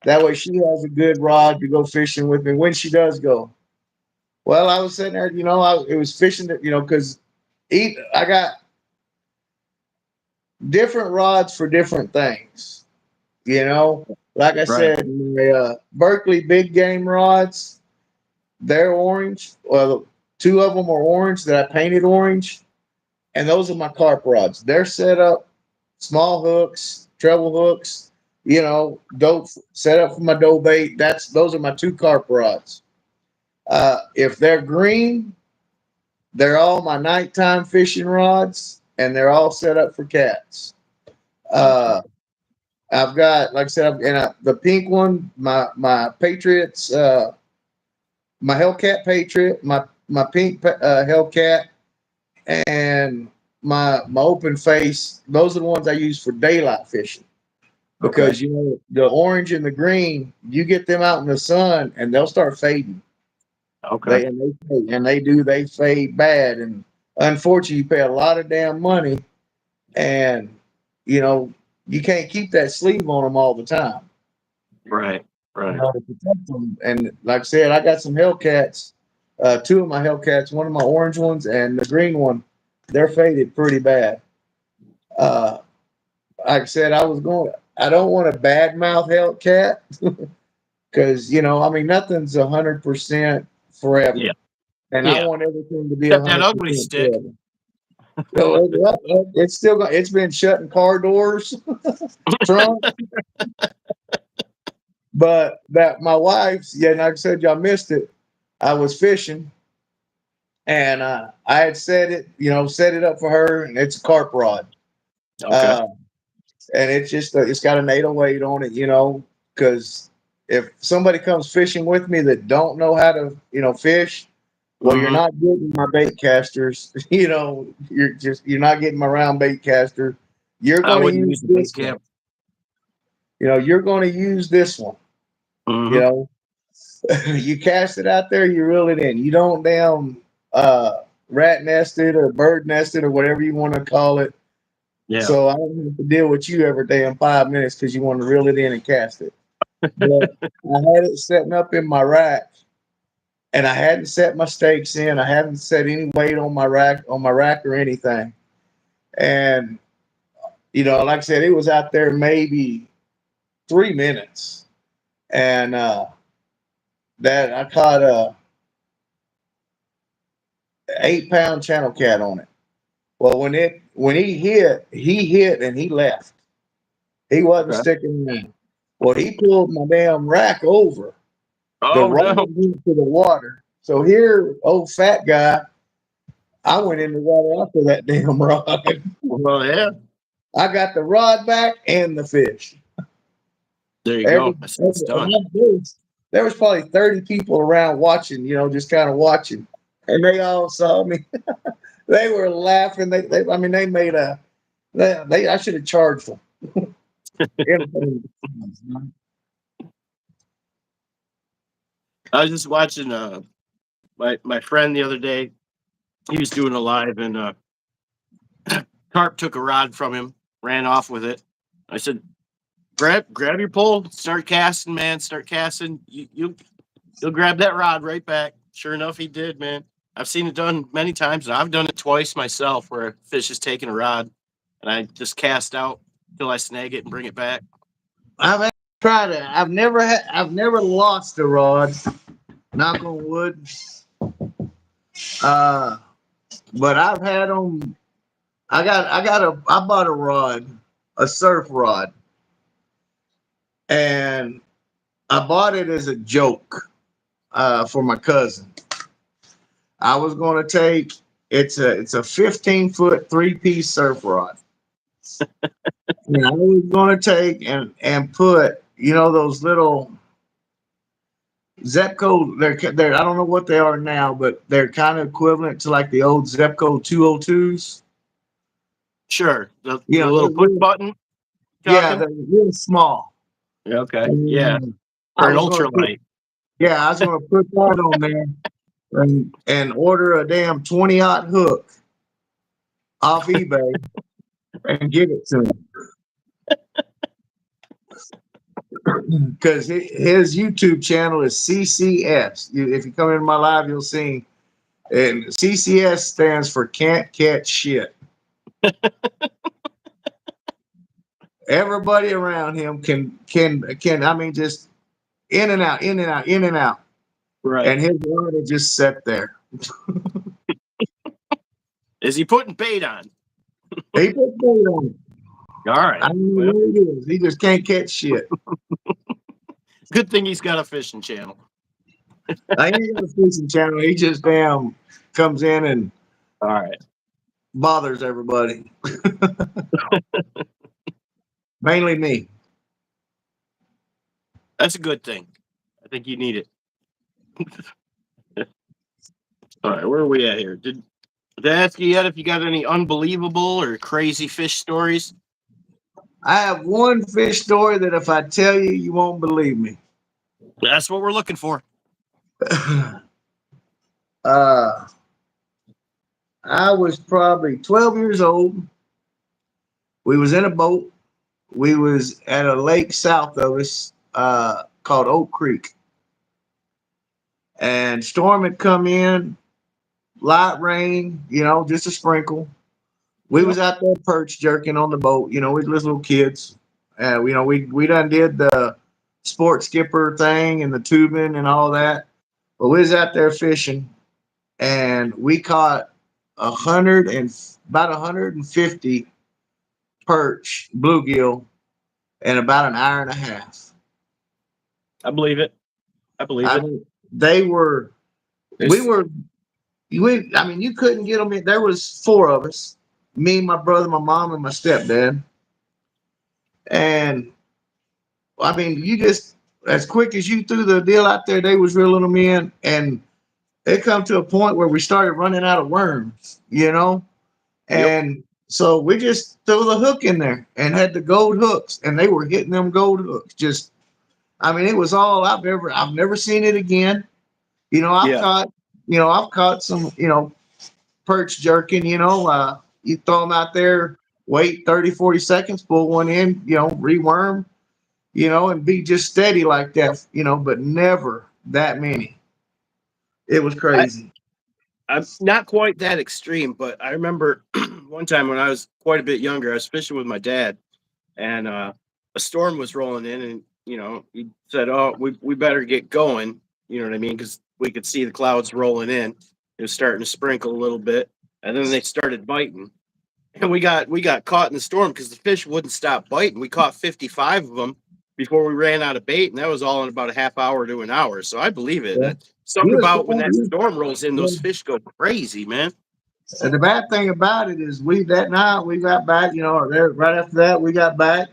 A: That way she has a good rod to go fishing with me when she does go. Well, I was sitting there, it was fishing, because I got different rods for different things. Like I
B: Right.
A: said, my Berkeley big game rods, they're orange. Well, two of them are orange that I painted orange, and those are my carp rods. They're set up small hooks, treble hooks, dope set up for my dough bait. Those are my two carp rods. If they're green, they're all my nighttime fishing rods, and they're all set up for cats.
B: Okay.
A: Uh, I've got, like I said, the pink one, my Patriots, my Hellcat Patriot, my pink Hellcat, and my open face. Those are the ones I use for daylight fishing
B: Okay.
A: because the orange and the green, you get them out in the sun and they'll start fading.
B: Okay.
A: They fade bad, and unfortunately, you pay a lot of damn money, and you know you can't keep that sleeve on them all the time.
B: Right. Right.
A: To protect them. And like I said, I got some Hellcats, two of my Hellcats, one of my orange ones and the green one. They're faded pretty bad. Uh, like I said, I don't want a bad mouth Hellcat because nothing's 100%
B: Yeah.
A: forever, and I
B: Yeah.
A: want everything to be
B: Except that ugly
A: 100%
B: stick.
A: forever. So it's still it's been shutting car doors, trunk. But that my wife's, yeah, like I said, y'all missed it. I was fishing and I had set it up for her, and it's a carp rod.
B: Okay.
A: Uh, and it's got an 808 on it, because if somebody comes fishing with me that don't know how to, fish, well, you're
B: Mm-hmm.
A: not getting my bait casters. You're not getting my round bait caster. You're
B: I
A: going to
B: wouldn't
A: use
B: use the bait
A: this one.
B: cap.
A: You're going to use this one. You
B: Mm-hmm.
A: know, you cast it out there, you reel it in. You don't damn rat nested or bird nested or whatever you want to call it.
B: Yeah.
A: So I don't have to deal with you every damn 5 minutes because you want to reel it in and cast it. But I had it setting up in my rack, and I hadn't set my stakes in. I hadn't set any weight on my rack or anything. And like I said, it was out there maybe 3 minutes, and that I caught a 8 pound channel cat on it. Well, when he hit and he left. He wasn't
B: Okay.
A: sticking around. Well, he pulled my damn rack over. The
B: Oh
A: rod
B: no.
A: went to the water. So here, old fat guy, I went in the water after that damn rod.
B: Well, yeah.
A: I got the rod back and the fish.
B: There you
A: Every,
B: go. That's it's done.
A: and there was probably 30 people around watching, just kind of watching. And they all saw me. They were laughing. I mean, they made I should have charged them.
B: I was just watching my friend the other day. He was doing a live and carp took a rod from him, ran off with it. I said, grab your pole, start casting, man. Start casting. You'll grab that rod right back. Sure enough, he did, man. I've seen it done many times. I've done it twice myself where a fish is taking a rod and I just cast out till I snag it and bring it back.
A: I've tried it. I've never lost a rod. Knock on wood. Uh, but I've had them. I bought a rod, a surf rod, and I bought it as a joke for my cousin. I was going to take it's a 15-foot 3-piece surf rod. And I was going to take and put those little Zepco. They're I don't know what they are now, but they're kind of equivalent to like the old Zepco 202s.
B: Sure. The
A: They're
B: little push
A: real,
B: button
A: yeah,
B: talking.
A: they're real small.
B: Yeah, okay. Yeah.
A: And I
B: For an
A: was going to put
B: ultralight.
A: yeah, I was going to put that on there and order a damn 20-aught hook off eBay and give it to him. Because his YouTube channel is CCS. If you come into my live, you'll see. And CCS stands for Can't Catch Shit. Everybody around him can. I mean, just in and out, in and out, in and out.
B: Right.
A: And his rod will just sat there.
B: Is he putting bait on?
A: He put bait on it.
B: All right.
A: I don't know
B: Well,
A: what it is. He just can't catch shit.
B: good thing he's got a fishing channel.
A: I ain't got a fishing channel. He just damn comes in and
B: All right.
A: bothers everybody. Mainly me.
B: That's a good thing. I think you need it. All right, where are we at here? Did I ask you yet if you got any unbelievable or crazy fish stories?
A: I have one fish story that if I tell you, you won't believe me.
B: That's what we're looking for.
A: uh, I was probably 12 years old. We was in a boat. We was at a lake south of us called Oak Creek. And storm had come in, light rain, just a sprinkle. We
B: Yep.
A: was out there perch jerking on the boat. We was little kids. We done did the sport skipper thing and the tubing and all that. But we was out there fishing, and we caught about 150 perch bluegill in about an hour and a half.
B: I believe it. I believe
A: I
B: it.
A: mean, they were we
B: There's,
A: were I mean, you couldn't get them in. There was four of us, me, my brother, my mom, and my stepdad. And I mean, you just as quick as you threw the deal out there, they was reeling them in, and it come to a point where we started running out of worms.
B: yep.
A: And so we just threw the hook in there and had the gold hooks, and they were hitting them gold hooks. Just, I mean, it was all I've never seen it again. I've
B: Yeah.
A: caught, I've caught some, perch jerking, you throw them out there, wait 30, 40 seconds, pull one in, reworm, and be just steady like that, but never that many. It was
B: I,
A: crazy.
B: I'm not quite that extreme, but I remember one time when I was quite a bit younger, I was fishing with my dad, and a storm was rolling in, and he said, "Oh, we better get going." You know what I mean? Because we could see the clouds rolling in. It was starting to sprinkle a little bit, and then they started biting. And we got caught in the storm because the fish wouldn't stop biting. We caught 55 of them before we ran out of bait, and that was all in about a half hour to an hour. So I believe it.
A: Yeah.
B: Something
A: He was
B: about when that
A: going.
B: storm rolls in, those
A: Yeah.
B: fish go crazy, man.
A: And the bad thing about it is we that night we got back, or there right after that we got back.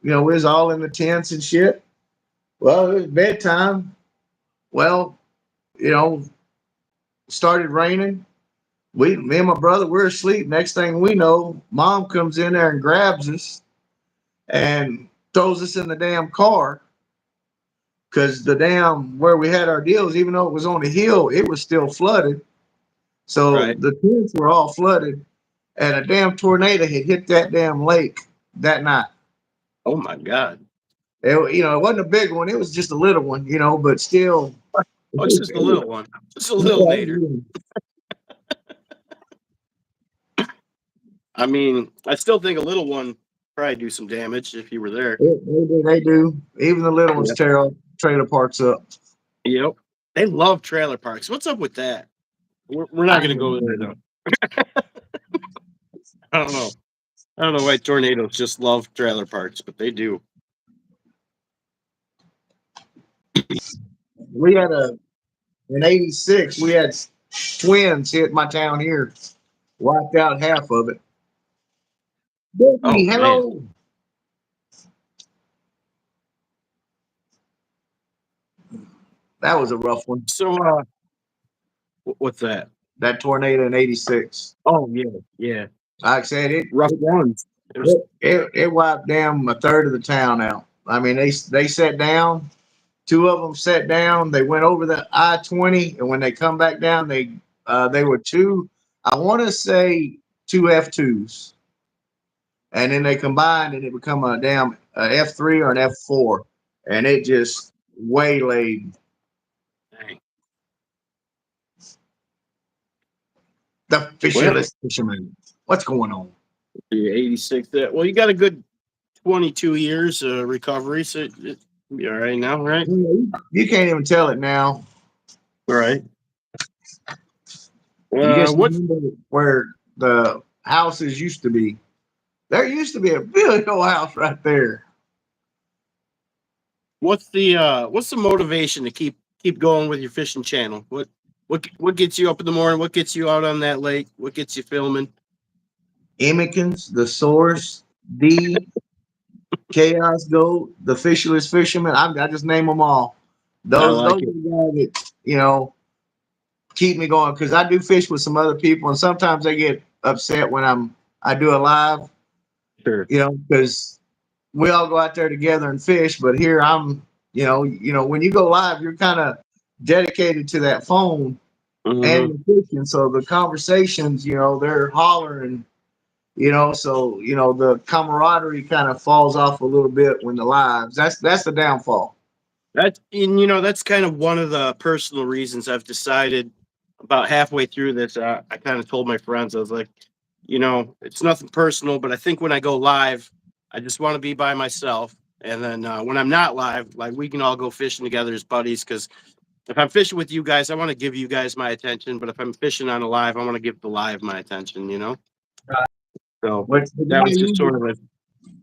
A: We was all in the tents and shit. Well, it was bedtime. Well, you know, started raining. Me and my brother, we're asleep. Next thing we know, mom comes in there and grabs us and throws us in the damn car because the damn where we had our deals, even though it was on a hill, it was still flooded. So
B: Right.
A: the tents were all flooded, and a damn tornado had hit that damn lake that night.
B: Oh my God.
A: It wasn't a big one; it was just a little one, but still.
B: Oh, it's just a little one. Just a little nader. I mean, I still think a little one probably do some damage if you were there.
A: They do. Even the little ones
B: Yeah.
A: tear all trailer parks up.
B: Yep. They love trailer parks. What's up with that? We're not
A: I
B: going to go there though. I don't know. I don't know why tornadoes just love trailer parks, but they do.
A: We had in '86. We had twins hit my town here, wiped out half of it.
B: Oh
A: Becky,
B: man.
A: hello. That was a rough one.
B: So what's that?
A: That tornado in '86.
B: Oh yeah, yeah.
A: Like I said,
B: Rough ones. It was
A: it wiped down a third of the town out. I mean, they sat down. Two of them sat down. They went over the I-20, and when they come back down, they were two. I want to say two F2s, and then they combined, and it become a damn F3 or an F4, and it just waylaid
B: dang.
A: the
B: Well,
A: fisherless fisherman. What's going on?
B: you're 86. Well, you got a good 22 years recovery, so you're all right now, right?
A: You can't even tell it now.
B: All right.
A: You just
B: What
A: remember where the houses used to be. There used to be a big old house right there.
B: what's the motivation to keep going with your fishing channel? What gets you up in the morning? What gets you out on that lake? What gets you filming?
A: Emmekins, the source, the chaos goat, the fishless fisherman. I just name them all.
B: I
A: Those
B: like
A: are
B: it.
A: the guys that keep me going because I do fish with some other people, and sometimes they get upset when I do a live,
B: Sure.
A: because we all go out there together and fish. But here when you go live, you're kind of dedicated to that phone and
B: Mm-hmm.
A: the fishing. So the conversations, they're hollering, so the camaraderie kind of falls off a little bit when the lives. That's the downfall.
B: That's kind of one of the personal reasons I've decided about halfway through this. I kind of told my friends, I was like, it's nothing personal, but I think when I go live, I just want to be by myself. And then when I'm not live, like we can all go fishing together as buddies. Because if I'm fishing with you guys, I want to give you guys my attention. But if I'm fishing on a live, I want to give the live my attention. So
A: Which the
B: that
A: guy
B: was just sort
A: you
B: of a
A: the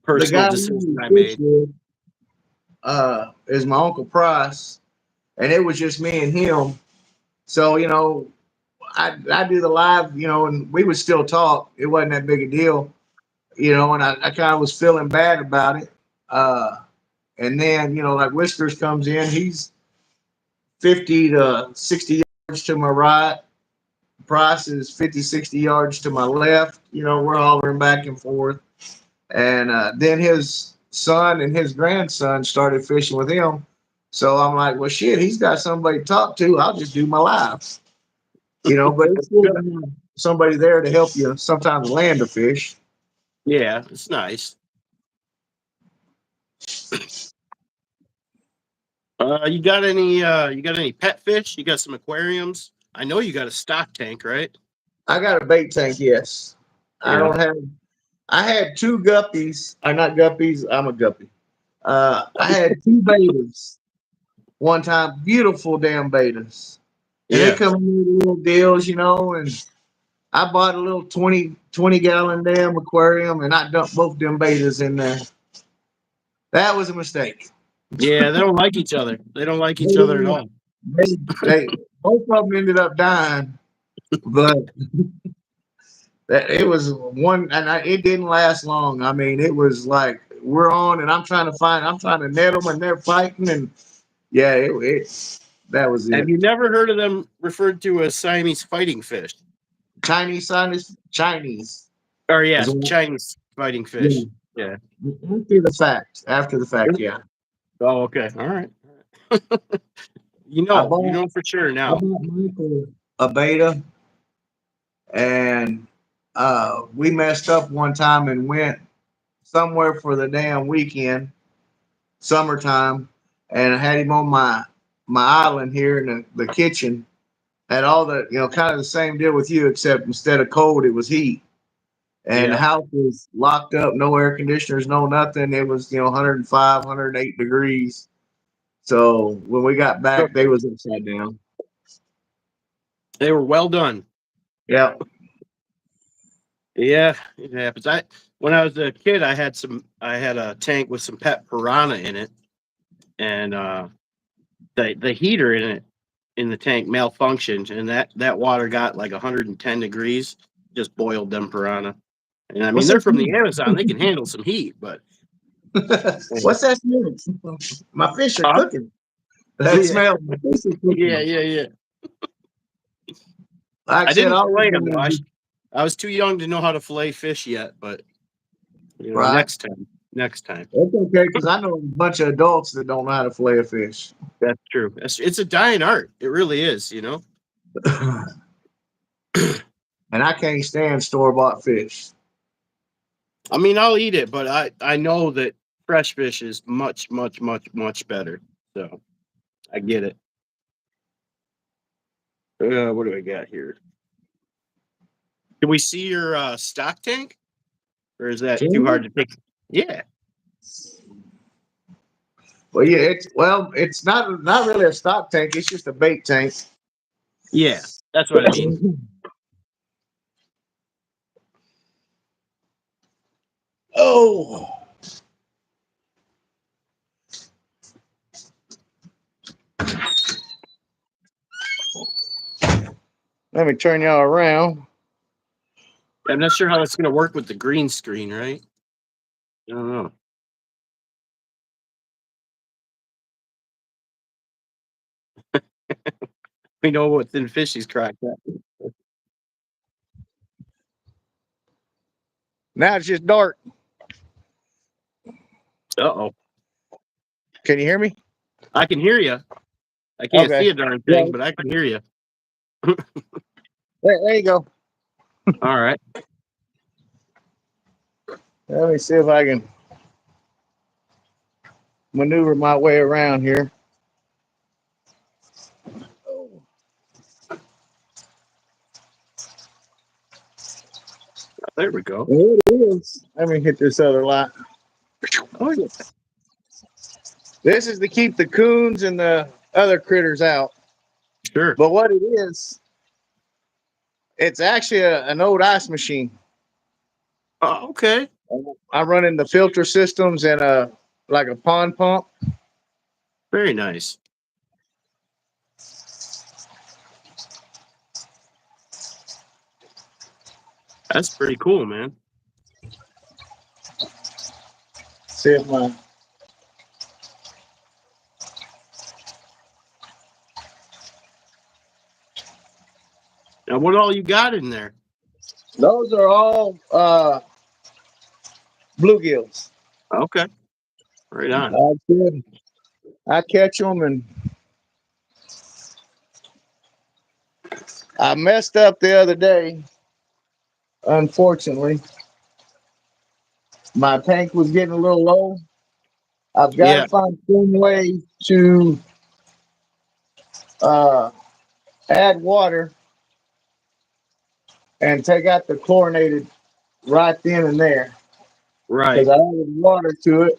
B: personal
A: guy
B: decision
A: who
B: I
A: fish
B: made.
A: with is my uncle Price, and it was just me and him. So I do the live, and we would still talk. It wasn't that big a deal, and I kind of was feeling bad about it. And then like Whiskers comes in, he's 50 to 60 yards to my right. Price is 50, 60 yards to my left. We're hollering back and forth. And then his son and his grandson started fishing with him. So I'm like, well, shit, he's got somebody to talk to. I'll just do my live. But it's good to have somebody there to help you sometimes land a fish.
B: Yeah, it's nice. You got any pet fish? You got some aquariums? I know you got a stock tank, right?
A: I got a bait tank, yes. I
B: Yeah.
A: don't have, I had two guppies. I'm not guppies, I'm a guppy. I had two babies one time. Beautiful damn betas. And they
B: Yeah.
A: come in with little deals, you know, and I bought a little 20 gallon damn aquarium and I dumped both them betas in there. That was a mistake.
B: Yeah, they don't like each other. They don't like each other at all.
A: They both of them ended up dying, but that it was one, and it didn't last long. I mean, it was like we're on, and I'm trying to net them, and they're fighting, and yeah, that was
B: Have
A: it.
B: you never heard of them referred to as Siamese fighting fish?
A: Chinese.
B: Or yeah,
A: Is what-
B: Chinese fighting
A: yeah.
B: fish. Yeah.
A: After the fact, yeah.
B: Oh, okay. All right.
A: I
B: You
A: bought
B: know for sure
A: I
B: now.
A: bought Michael a beta, and we messed up one time and went somewhere for the damn weekend, summertime, and I had him on my island here in the kitchen. Had all the kind of the same deal with you, except instead of cold, it was heat. And the
B: Yeah.
A: house was locked up, no air conditioners, no nothing. It was 105, 108 degrees. So when we got
B: So
A: back, they was upside down.
B: they were well done.
A: Yeah.
B: Yeah, it happens. When I was a kid, I had a tank with some pet piranha in it, and the heater in the tank malfunctioned, and that water got like 110 degrees, just boiled them piranha. And I mean,
A: What's
B: they're
A: that
B: from the
A: smell?
B: Amazon; they can handle some heat. But
A: What's that smell? My fish are
B: huh?
A: cooking. That
B: Yeah,
A: smell. My fish are
B: yeah,
A: cooking.
B: yeah, yeah.
A: Like I
B: I
A: said,
B: didn't
A: I was
B: fillet them though. I was too young to know how to fillet fish yet, but
A: right.
B: next time, next time.
A: It's okay because I know a bunch of adults that don't know how to fillet a fish.
B: That's true. It's a dying art. It really is.
A: And I can't stand store bought fish.
B: I mean, I'll eat it, but I know that fresh fish is much, much, much, much better. So I get it. What do I got here? Can we see your stock tank, or is that too hard to take? Yeah,
A: Well, yeah, it's not really a stock tank. It's just a bait tank.
B: yeah, that's what I mean.
A: Oh, let me turn y'all around.
B: I'm not sure how that's going to work with the green screen, right? I don't know. We know what's in Fishy's cracked up.
A: Now it's just dark.
B: Uh-oh.
A: Can you hear me?
B: I can hear you. I can't
A: Okay.
B: see a darn
A: Yeah.
B: thing, but I can hear you.
A: There you go.
B: All right.
A: Let me see if I can maneuver my way around here.
B: There we go.
A: There it is. Let me hit this other light.
B: Oh, yeah.
A: This is to keep the coons and the other critters out.
B: Sure.
A: But what it is, it's actually an old ice machine.
B: Oh, okay.
A: I run in the filter systems and like a pond pump.
B: Very nice. That's pretty cool, man.
A: See if my
B: Now, what all you got in there?
A: those are all bluegills.
B: Okay. Right on.
A: I catch them and I messed up the other day. Unfortunately, my tank was getting a little low. I've got
B: Yeah.
A: to find some way to uh, add water and take out the chlorinated right then and there because
B: Right.
A: I added water to it.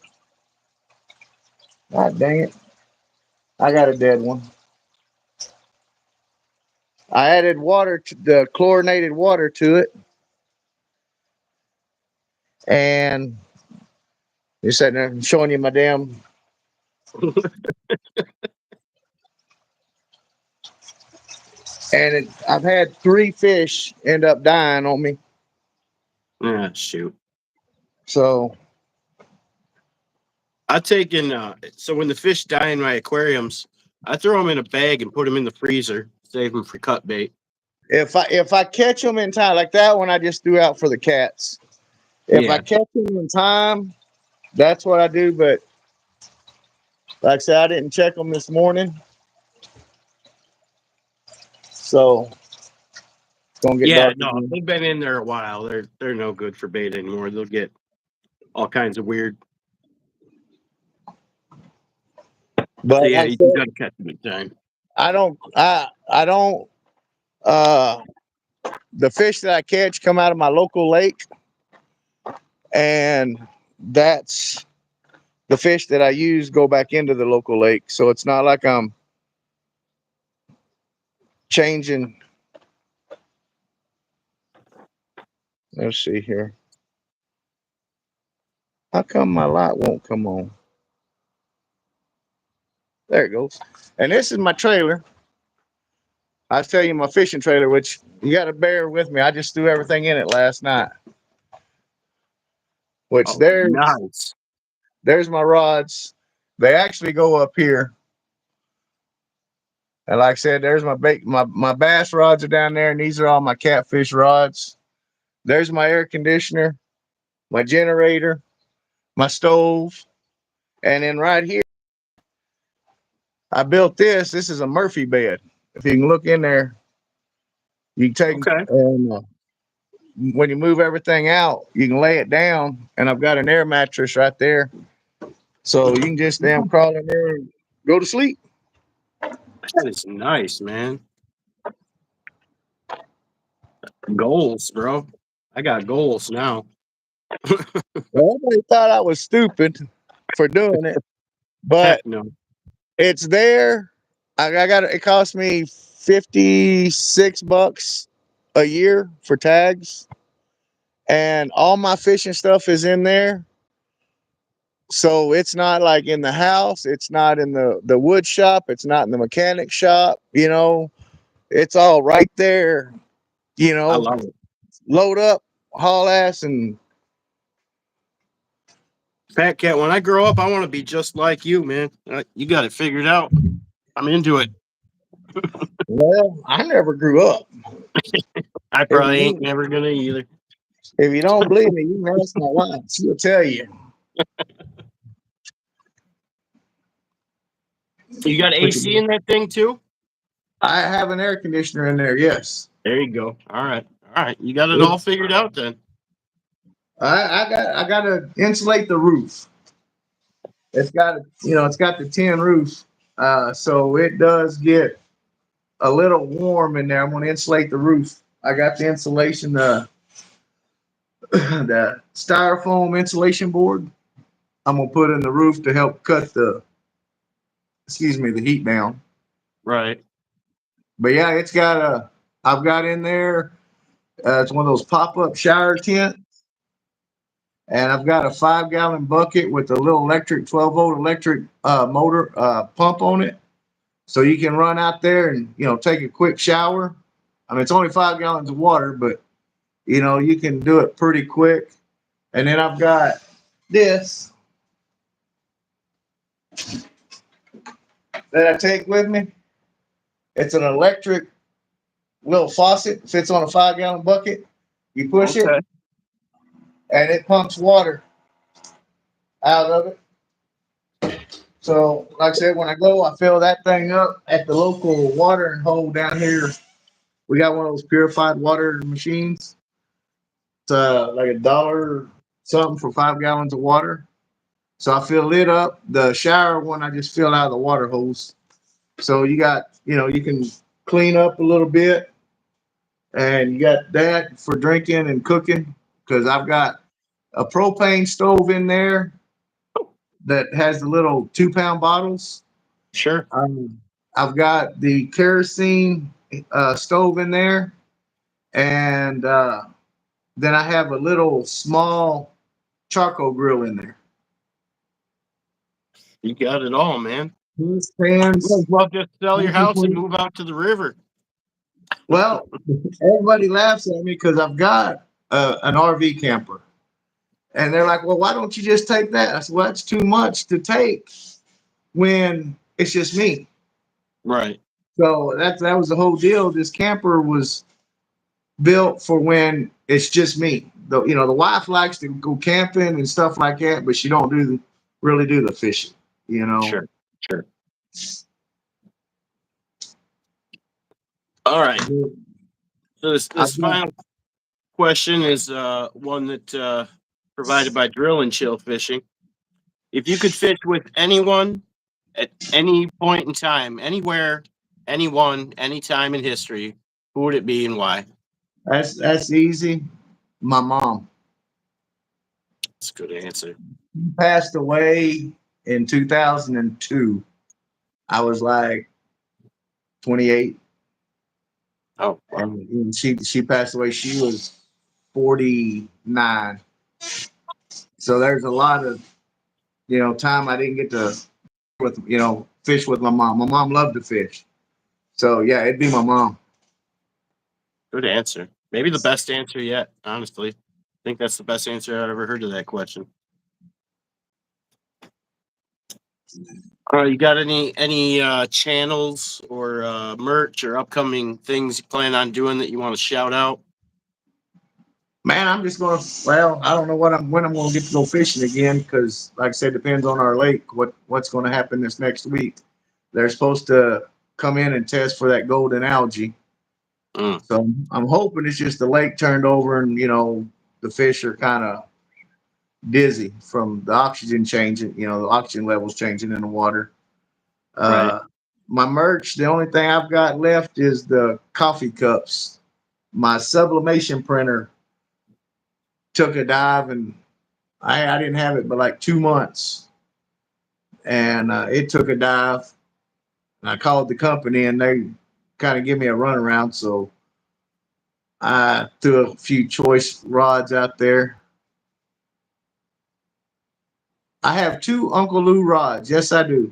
A: God dang it. I got a dead one. I added water to the chlorinated water to it, and you're sitting there showing you my damn. I've had 3 fish end up dying on me.
B: Ah, shoot.
A: So
B: I taken so when the fish die in my aquariums, I throw them in a bag and put them in the freezer, save them for cut bait.
A: if I catch them in time, like that one, I just threw out for the cats. If I
B: Yeah,
A: catch them in time, that's what I do. But like I said, I didn't check them this morning, so it's gonna get
B: yeah,
A: dark
B: no,
A: again.
B: they've been in there a while. They're no good for bait anymore. They'll get all kinds of weird.
A: But
B: So yeah,
A: like I
B: you
A: said,
B: got to catch them in time.
A: I don't uh the fish that I catch come out of my local lake, and that's the fish that I use go back into the local lake. So it's not like I'm changing. Let's see here. How come my light won't come on? There it goes. And this is my trailer. I tell you, my fishing trailer, which you got to bear with me. I just threw everything in it last night. Which
B: Oh,
A: there's
B: nice.
A: there's my rods. They actually go up here. And like I said, there's my bass rods are down there, and these are all my catfish rods. There's my air conditioner, my generator, my stove, and then right here, I built this. This is a Murphy bed. If you can look in there, you can take
B: Okay.
A: and when you move everything out, you can lay it down, and I've got an air mattress right there, so you can just damn crawl in there and go to sleep.
B: That is nice, man. Goals, bro. I got goals now.
A: Well, everybody thought I was stupid for doing it,
B: Heck
A: but
B: no.
A: it's there. I got it. Cost me $56 a year for tags, and all my fishing stuff is in there. So it's not like in the house. It's not in the wood shop. It's not in the mechanic shop. It's all right there. You
B: I
A: know,
B: love it.
A: load up, haul ass, and
B: Fat Cat, when I grow up, I want to be just like you, man. You got it figured out. I'm into it.
A: well, I never grew up.
B: I
A: If
B: probably ain't
A: you
B: never gonna either.
A: if you don't believe me, you can ask my wife. She'll tell you.
B: You got AC in that thing too?
A: I have an air conditioner in there. Yes,
B: There you go. All right. All right. You got it all figured out then.
A: I got to insulate the roof. It's got the tin roof, so it does get a little warm in there. I'm going to insulate the roof. I got the insulation, the styrofoam insulation board. I'm gonna put in the roof to help cut the heat down.
B: Right.
A: But yeah, I've got in there. It's one of those pop-up shower tents, and I've got a 5 gallon bucket with a little 12-volt electric motor pump on it, so you can run out there and take a quick shower. I mean, it's only 5 gallons of water, but you can do it pretty quick. And then I've got this that I take with me. It's an electric little faucet, fits on a 5 gallon bucket. You push it,
B: Okay.
A: and it pumps water out of it. So, like I said, when I go, I fill that thing up at the local watering hole down here. We got one of those purified water machines. It's like $1 something for 5 gallons of water. So I fill it up. The shower one I just fill out of the water hose. So you can clean up a little bit, and you got that for drinking and cooking because I've got a propane stove in there that has the little 2 pound bottles.
B: Sure.
A: I've got the kerosene stove in there, and then I have a little small charcoal grill in there.
B: You got it all, man.
A: Pans.
B: Well, just sell your house and move out to the river.
A: Well, everybody laughs at me because I've got an RV camper, and they're like, "Well, why don't you just take that?" I said, "Well, it's too much to take when it's just me."
B: Right.
A: So that was the whole deal. This camper was built for when it's just me. The wife likes to go camping and stuff like that, but she don't really do the fishing. You know.
B: Sure. Sure. All right. So
A: I've
B: this
A: got,
B: final question is one that provided by Drill and Chill Fishing. If you could fish with anyone at any point in time, anywhere, anyone, anytime in history, who would it be and why?
A: that's easy. My mom
B: That's a good answer.
A: passed away in 2002. I was like 28,
B: Oh, wow.
A: and she passed away. She was 49. So there's a lot of time I didn't get to fish with my mom. My mom loved to fish. So yeah, it'd be my mom.
B: Good answer. Maybe the best answer yet, honestly. I think that's the best answer I've ever heard to that question. You got any channels or merch or upcoming things you plan on doing that you want to shout out?
A: Man, I'm just gonna. Well, I don't know when I'm gonna get to go fishing again because, like I said, depends on our lake. What's going to happen this next week? They're supposed to come in and test for that golden algae.
B: Mm,
A: So I'm hoping it's just the lake turned over and the fish are kind of dizzy from the oxygen changing. The oxygen levels changing in the water.
B: right.
A: Uh, my merch. The only thing I've got left is the coffee cups. My sublimation printer took a dive and I didn't have it but like 2 months, and it took a dive. And I called the company, and they kind of give me a runaround. So I threw a few choice rods out there. I have two Uncle Lou rods. Yes, I do.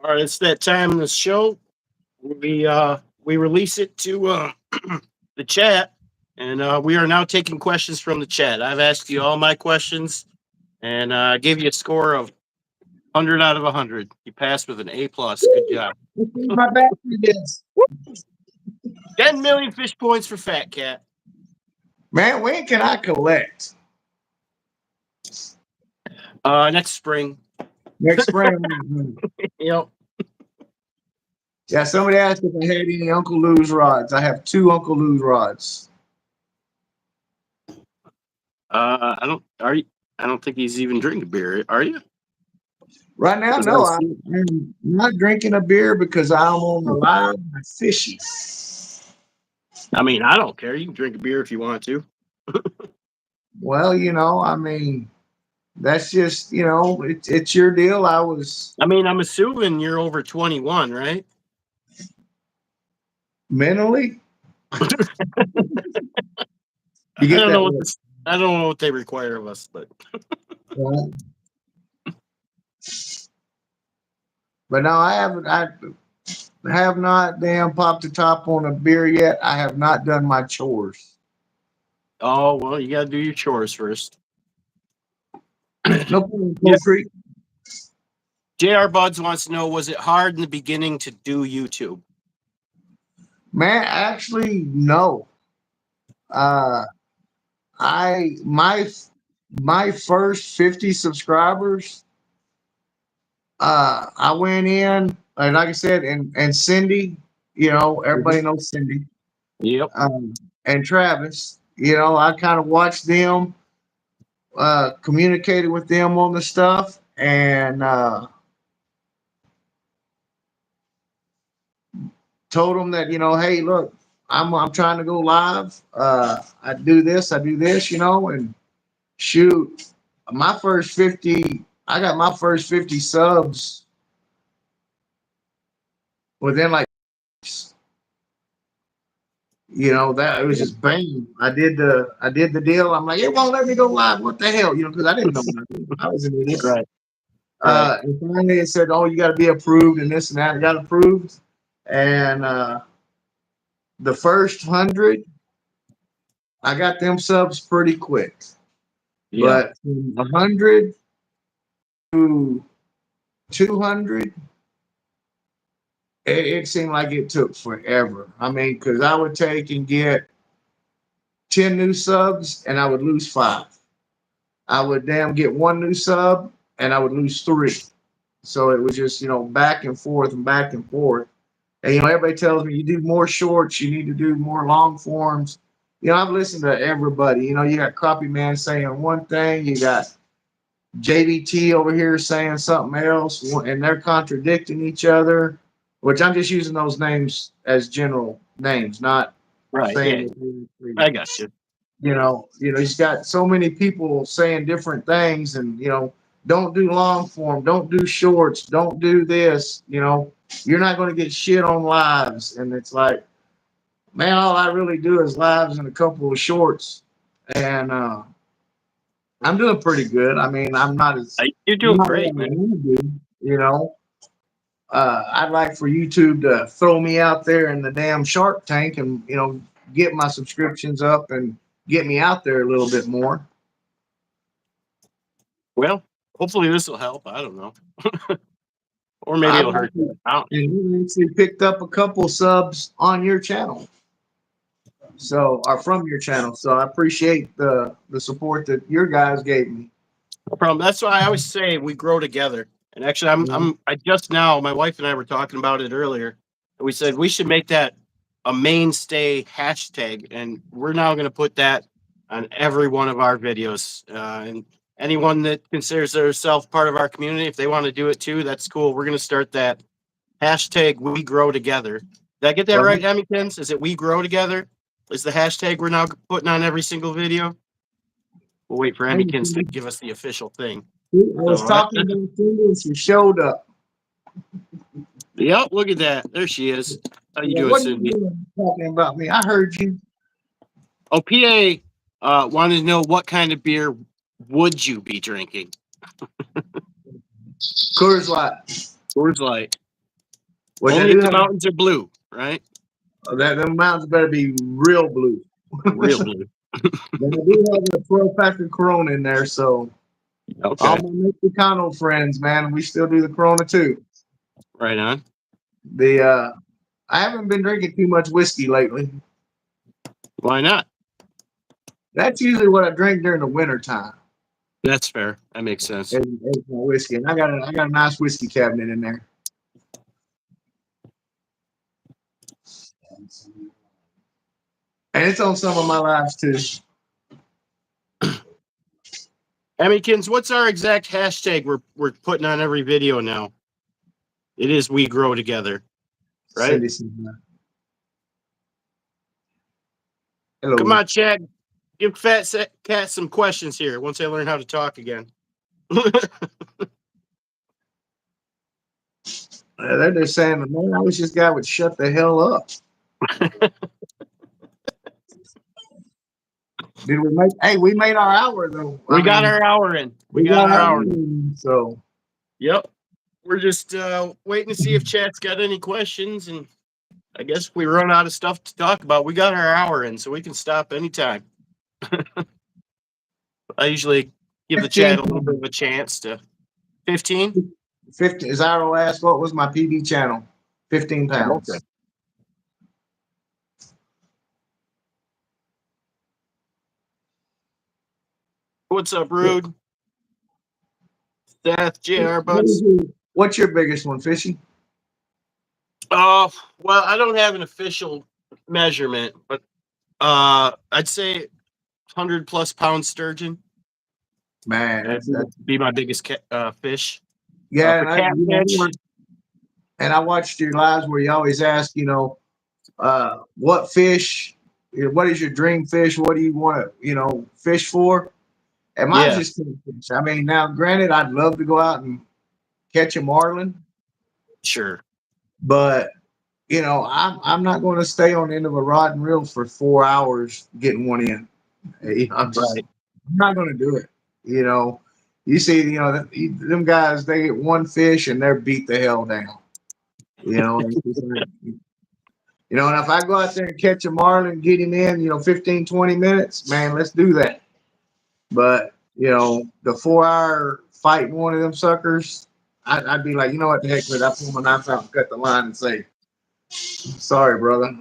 B: All right, it's that time in the show. We release it to the chat, and we are now taking questions from the chat. I've asked you all my questions, and I gave you a score of 100 out of 100. You passed with an A plus. Good job.
A: My battery is.
B: 10 million fish points for Fat Cat.
A: Man, when can I collect?
B: Next spring.
A: Next spring.
B: Yep.
A: Yeah, somebody asked if I had any Uncle Lou's rods. I have two Uncle Lou's rods.
B: I don't. Are you? I don't think he's even drinking beer. Are you?
A: Right now, no, I'm not drinking a beer because I'm on the live with Fishy.
B: I mean, I don't care. You can drink a beer if you want to.
A: Well, I mean, that's just, it's your deal.
B: I mean, I'm assuming you're over 21, right?
A: Mentally, you
B: I
A: get
B: don't
A: that
B: know
A: way.
B: I don't know what they require of us, but
A: Right? But no, I have not damn popped the top on a beer yet. I have not done my chores.
B: oh well, you got to do your chores first.
A: No problem,
B: Yeah.
A: Creek.
B: JR Buds wants to know: was it hard in the beginning to do YouTube?
A: Man, actually, no. Uh, I my first 50 subscribers. I went in, and like I said, and Cindy, everybody knows Cindy,
B: Yep.
A: and Travis. I kind of watched them, communicated with them on the stuff, and told them that hey, look, I'm trying to go live. I do this, and shoot, my first 50. I got my first 50 subs within like, that it was just bang. I did the deal. I'm like, it won't let me go live. What the hell? Because I didn't know nothing. I was an idiot.
B: Right. Right.
A: And finally it said, oh, you got to be approved and this and that. I got approved. And the first 100, I got them subs pretty quick.
B: Yeah.
A: But from 100 to 200, it seemed like it took forever. I mean, because I would take and get 10 new subs and I would lose 5. I would get 1 new sub and I would lose 3. So it was just, back and forth and back and forth. And, everybody tells me you do more shorts, you need to do more long forms. I've listened to everybody. You got Crappie Man saying one thing, you got JBT over here saying something else, and they're contradicting each other, which I'm just using those names as general names, not
B: Right. Yeah.
A: saying
B: I got you.
A: He's got so many people saying different things, and don't do long form, don't do shorts, don't do this. You're not going to get shit on lives, and it's like, man, all I really do is lives and a couple of shorts, and I'm doing pretty good. I mean, I'm not as
B: You're doing
A: not what I
B: great, man.
A: want to do, I'd like for YouTube to throw me out there in the damn Shark Tank and get my subscriptions up and get me out there a little bit more.
B: Well, hopefully this will help. I don't know. Or maybe it'll hurt you. I don't know.
A: And you actually picked up a couple subs on your channel, or from your channel. So I appreciate the support that your guys gave me.
B: No problem. That's why I always say we grow together. And actually, I just now, my wife and I were talking about it earlier. And we said we should make that a mainstay hashtag. And we're now going to put that on every one of our videos. And anyone that considers themselves part of our community, if they want to do it too, that's cool. We're going to start that hashtag we grow together. Did I get that right, Hemmingtons? Is it we grow together? Is the hashtag we're now putting on every single video? We'll wait for Hemmingtons to give us the official thing.
A: I was talking about Cindy and she showed up.
B: Yep, look at that. There she is. How you doing,
A: what
B: Cindy?
A: Are you doing talking about me? I heard you.
B: Oh, PA wanted to know what kind of beer would you be drinking?
A: Coors Light.
B: Coors Light.
A: Which
B: only if the mountains are blue, right?
A: The mountains better be real blue.
B: Real blue.
A: But I do have a 12-pack of Corona in there, so
B: okay.
A: All my Mexicano friends, man, we still do the Corona too.
B: Right on.
A: I haven't been drinking too much whiskey lately.
B: Why not?
A: That's usually what I drink during the winter time.
B: That's fair. That makes sense.
A: It's my whiskey, and I got a nice whiskey cabinet in there. And it's on some of my lives too.
B: Hemmingtons, what's our exact hashtag we're putting on every video now? It is we grow together, right?
A: Hello.
B: Come on, Chad. Give Fat Cat some questions here once I learn how to talk again.
A: They're just saying, man, I wish this guy would shut the hell up. Did we make? Hey, we made our hour though.
B: We got our hour in. We got our hour in.
A: So,
B: yep. We're just waiting to see if Chat's got any questions, and I guess if we run out of stuff to talk about, we got our hour in, so we can stop anytime. I usually give the chat a little bit of a chance to 15.
A: 15. Zyro asked, what was my PB channel? 15 pounds. Okay.
B: What's up, Rude? Seth, JR, Buds.
A: What's your biggest one, Fishy?
B: Well, I don't have an official measurement, but I'd say 100+ pound sturgeon.
A: Man,
B: that'd be my biggest fish.
A: Yeah, and I watched your lives where you always ask, what fish, what is your dream fish? What do you want to, fish for? And mine's
B: Yeah,
A: just catfish. I mean, now granted, I'd love to go out and catch a marlin,
B: sure.
A: but I'm not going to stay on the end of a rod and reel for 4 hours getting one in.
B: Right.
A: I'm not going to do it. You know, you see, them guys, they get one fish and they're beat the hell down. It's just like, and if I go out there and catch a marlin, get him in, 15, 20 minutes, man, let's do that. But, the 4 hour fighting one of them suckers, I'd be like, you know what, the heck with it. I pull my knife out and cut the line and say, sorry, brother.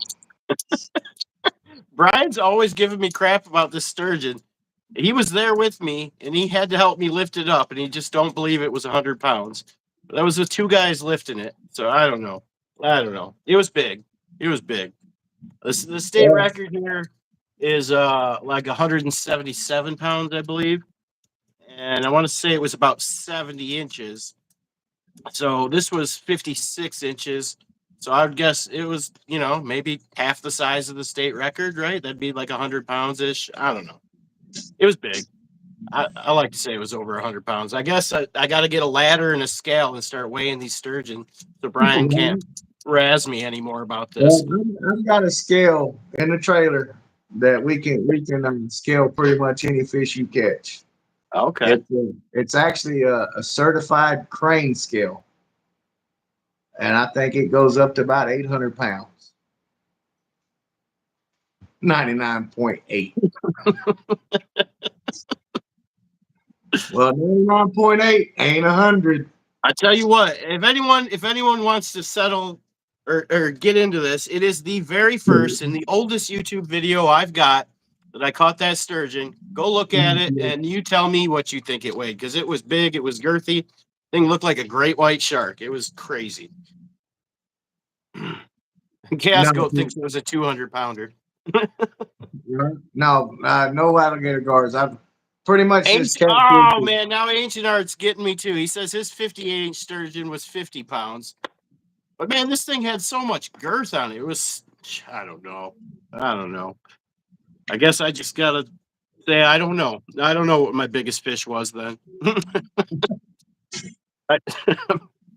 B: Brian's always giving me crap about this sturgeon. He was there with me, and he had to help me lift it up, and he just don't believe it was 100 pounds. But that was the two guys lifting it, so I don't know. I don't know. It was big. It was big. The state
A: Yeah.
B: record here is like 177 pounds, I believe, and I want to say it was about 70 inches. So this was 56 inches. So I would guess it was, maybe half the size of the state record, right? That'd be like 100 pounds ish. I don't know. It was big. I like to say it was over 100 pounds. I guess I got to get a ladder and a scale and start weighing these sturgeon so Brian can't razz me anymore about
A: Well,
B: this.
A: I've got a scale in the trailer that we can scale pretty much any fish you catch.
B: Okay.
A: It's actually a certified crane scale, and I think it goes up to about 800 pounds. 99.8. Well, 99.8 ain't 100.
B: I tell you what, if anyone wants to settle or get into this, it is the very first and the oldest YouTube video I've got that I caught that sturgeon. Go look at it and you tell me what you think it weighed because it was big, it was girthy. Thing looked like a great white shark. It was crazy.
A: No,
B: Casco thinks it was a 200 pounder.
A: no alligator guards. I've pretty much just kept
B: Oh
A: fishing.
B: man, now Ancient Art's getting me too. He says his 58-inch sturgeon was 50 pounds. But man, this thing had so much girth on it. It was, I don't know. I don't know. I guess I just gotta say I don't know. I don't know what my biggest fish was then. I,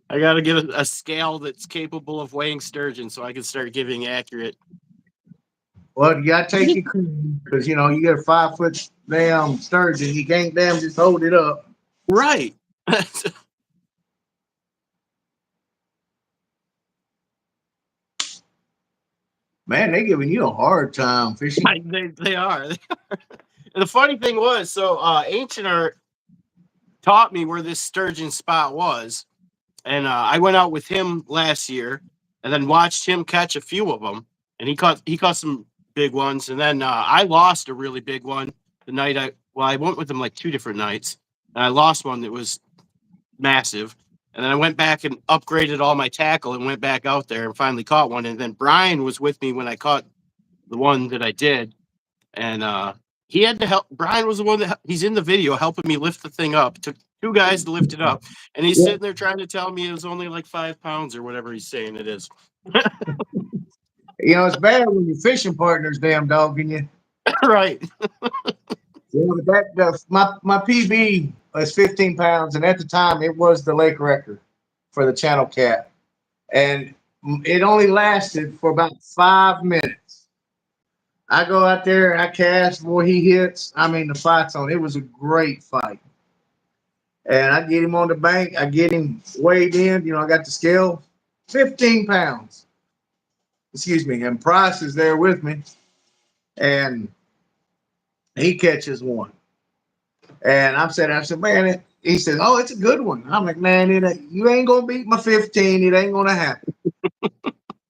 B: I gotta get a scale that's capable of weighing sturgeon so I can start giving accurate.
A: Well, you gotta take your cream because you get a 5 foot damn sturgeon. You can't damn just hold it up.
B: Right.
A: Man, they giving you a hard time fishing.
B: they are. And the funny thing was, so Ancient Art taught me where this sturgeon spot was. And I went out with him last year and then watched him catch a few of them. And he caught some big ones. And then I lost a really big one the night I went with him like 2 different nights. And I lost one that was massive. And then I went back and upgraded all my tackle and went back out there and finally caught one. And then Brian was with me when I caught the one that I did. And he had to help. Brian was the one that he's in the video helping me lift the thing up. It took two guys to lift it up, and he's
A: Yeah.
B: sitting there trying to tell me it was only like 5 pounds or whatever he's saying it is.
A: It's bad when your fishing partner's damn dogging you.
B: Right.
A: My PB was 15 pounds, and at the time it was the lake record for the channel cat, and it only lasted for about 5 minutes. I go out there and I cast, boy, he hits. I mean, the fight's on. It was a great fight. And I get him on the bank. I get him weighed in. I got the scale, 15 pounds. Excuse me. And Price is there with me. And he catches one. And I said, man, he says, oh, it's a good one. I'm like, man, you ain't going to beat my 15. It ain't going to happen.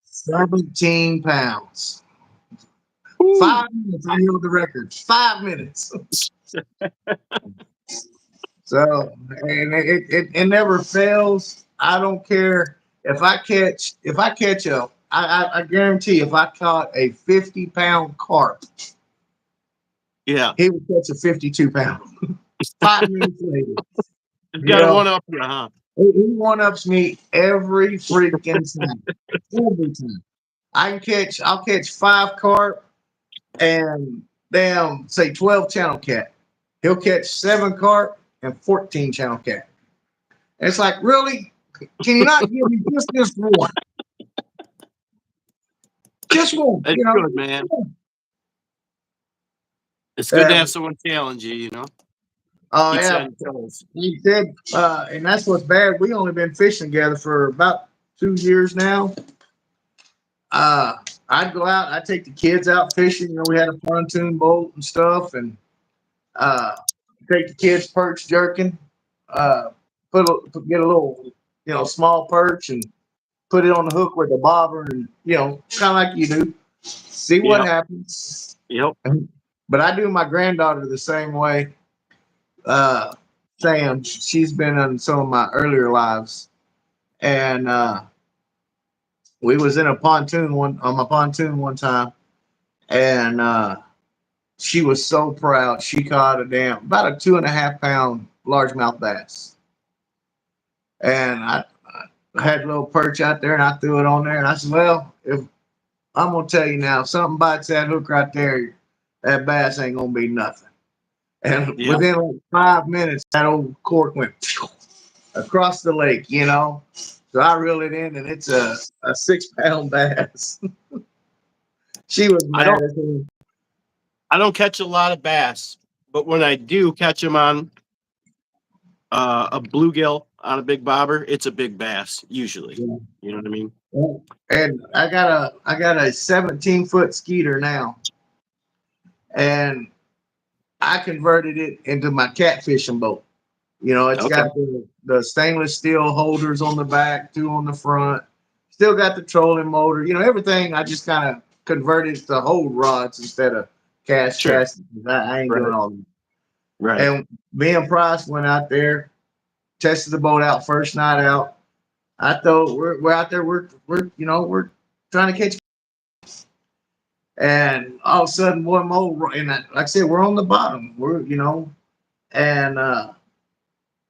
A: 17 pounds. 5 minutes. I held the record. 5 minutes. So, and it never fails. I don't care if I catch I guarantee if I caught a 50-pound carp,
B: Yeah.
A: he would catch a 52-pound. 5 minutes later,
B: It's got a one up you, huh?
A: he one ups me every freaking time. Every time. I'll catch 5 carp and damn say 12 channel cat. He'll catch 7 carp and 14 channel cat. And it's like, really? Can you not give me just this one? Just one,
B: That's
A: you know?
B: good, man. It's good to
A: Uh,
B: have someone challenge you, you know?
A: oh,
B: Keeps you
A: yeah.
B: on your toes.
A: He said, and that's what's bad. We only been fishing together for about 2 years now. Uh, I'd go out, I'd take the kids out fishing. You know, we had a pontoon boat and stuff, and uh, take the kids perch jerking, uh, get a little, small perch and put it on the hook with a bobber, and kind of like you do, see what
B: Yep.
A: happens.
B: Yep.
A: But I do my granddaughter the same way. Uh, Sam, she's been on some of my earlier lives, and we was in a pontoon one on my pontoon one time, and she was so proud. She caught about a 2.5 pound largemouth bass, and I had a little perch out there, and I threw it on there, and I said, "Well, if I'm gonna tell you now, if something bites that hook right there, that bass ain't gonna be nothing." And
B: Yep.
A: within like 5 minutes, that old cork went across the lake, So I reel it in, and it's a 6 pound bass. She was
B: I
A: mad
B: don't
A: as hell.
B: I don't catch a lot of bass, but when I do catch them on a bluegill on a big bobber, it's a big bass usually.
A: Yeah.
B: You know what I mean?
A: And I got a 17-foot skeeter now, and I converted it into my catfishing boat. It's
B: Okay.
A: got the stainless steel holders on the back, 2 on the front. Still got the trolling motor. Everything. I just kind of converted to hold rods instead of cast
B: Sure.
A: chassis. I ain't doing
B: Right.
A: all that.
B: Right.
A: And me and Price went out there, tested the boat out first night out. I thought we're out there. We're trying to catch. And all of a sudden, boy, and like I said, we're on the bottom. And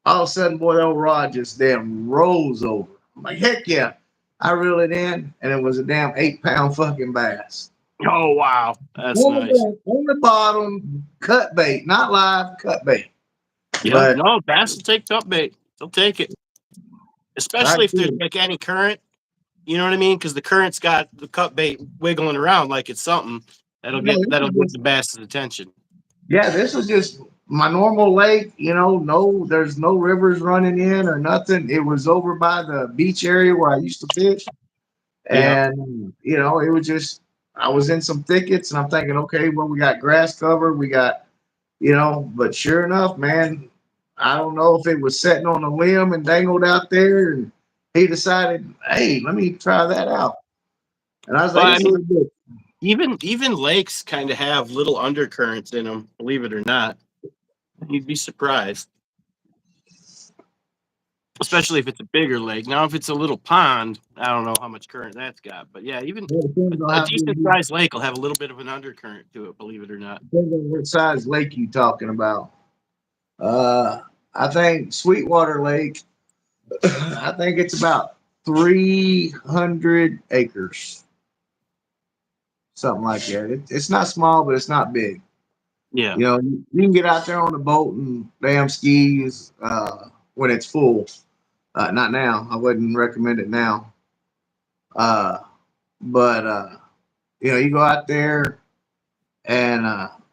A: all of a sudden, boy, that old rod just damn rolls over. I'm like, heck yeah. I reel it in, and it was a damn 8 pound fucking bass.
B: Oh wow. That's nice.
A: On the bottom, cut bait, not live, cut bait.
B: Yeah.
A: But
B: No, bass will take top bait. They'll take it.
A: I
B: Especially if there's
A: did.
B: like any current. You know what I mean? Because the current's got the cut bait wiggling around like it's something
A: No,
B: that'll get the bass's attention.
A: yeah, this is just my normal lake. No, there's no rivers running in or nothing. It was over by the beach area where I used to fish.
B: Yeah.
A: And it was just I was in some thickets, and I'm thinking, okay, well, we got grass cover, we got, but sure enough, man, I don't know if it was sitting on a limb and dangled out there, and he decided, hey, let me try that out. And I was
B: Well,
A: like,
B: I
A: this is
B: mean,
A: a good.
B: even lakes kind of have little undercurrents in them, believe it or not. You'd be surprised, especially if it's a bigger lake. Now, if it's a little pond, I don't know how much current that's got, but yeah, even
A: Well, depends on
B: a
A: how
B: decent
A: big,
B: sized lake will have a little bit of an undercurrent to it, believe it or not.
A: depends on what size lake you talking about. Uh, I think Sweetwater Lake. I think it's about 300 acres, something like that. It's not small, but it's not big.
B: Yeah,
A: You can get out there on the boat and damn skis when it's full. Not now. I wouldn't recommend it now. Uh, but you go out there, and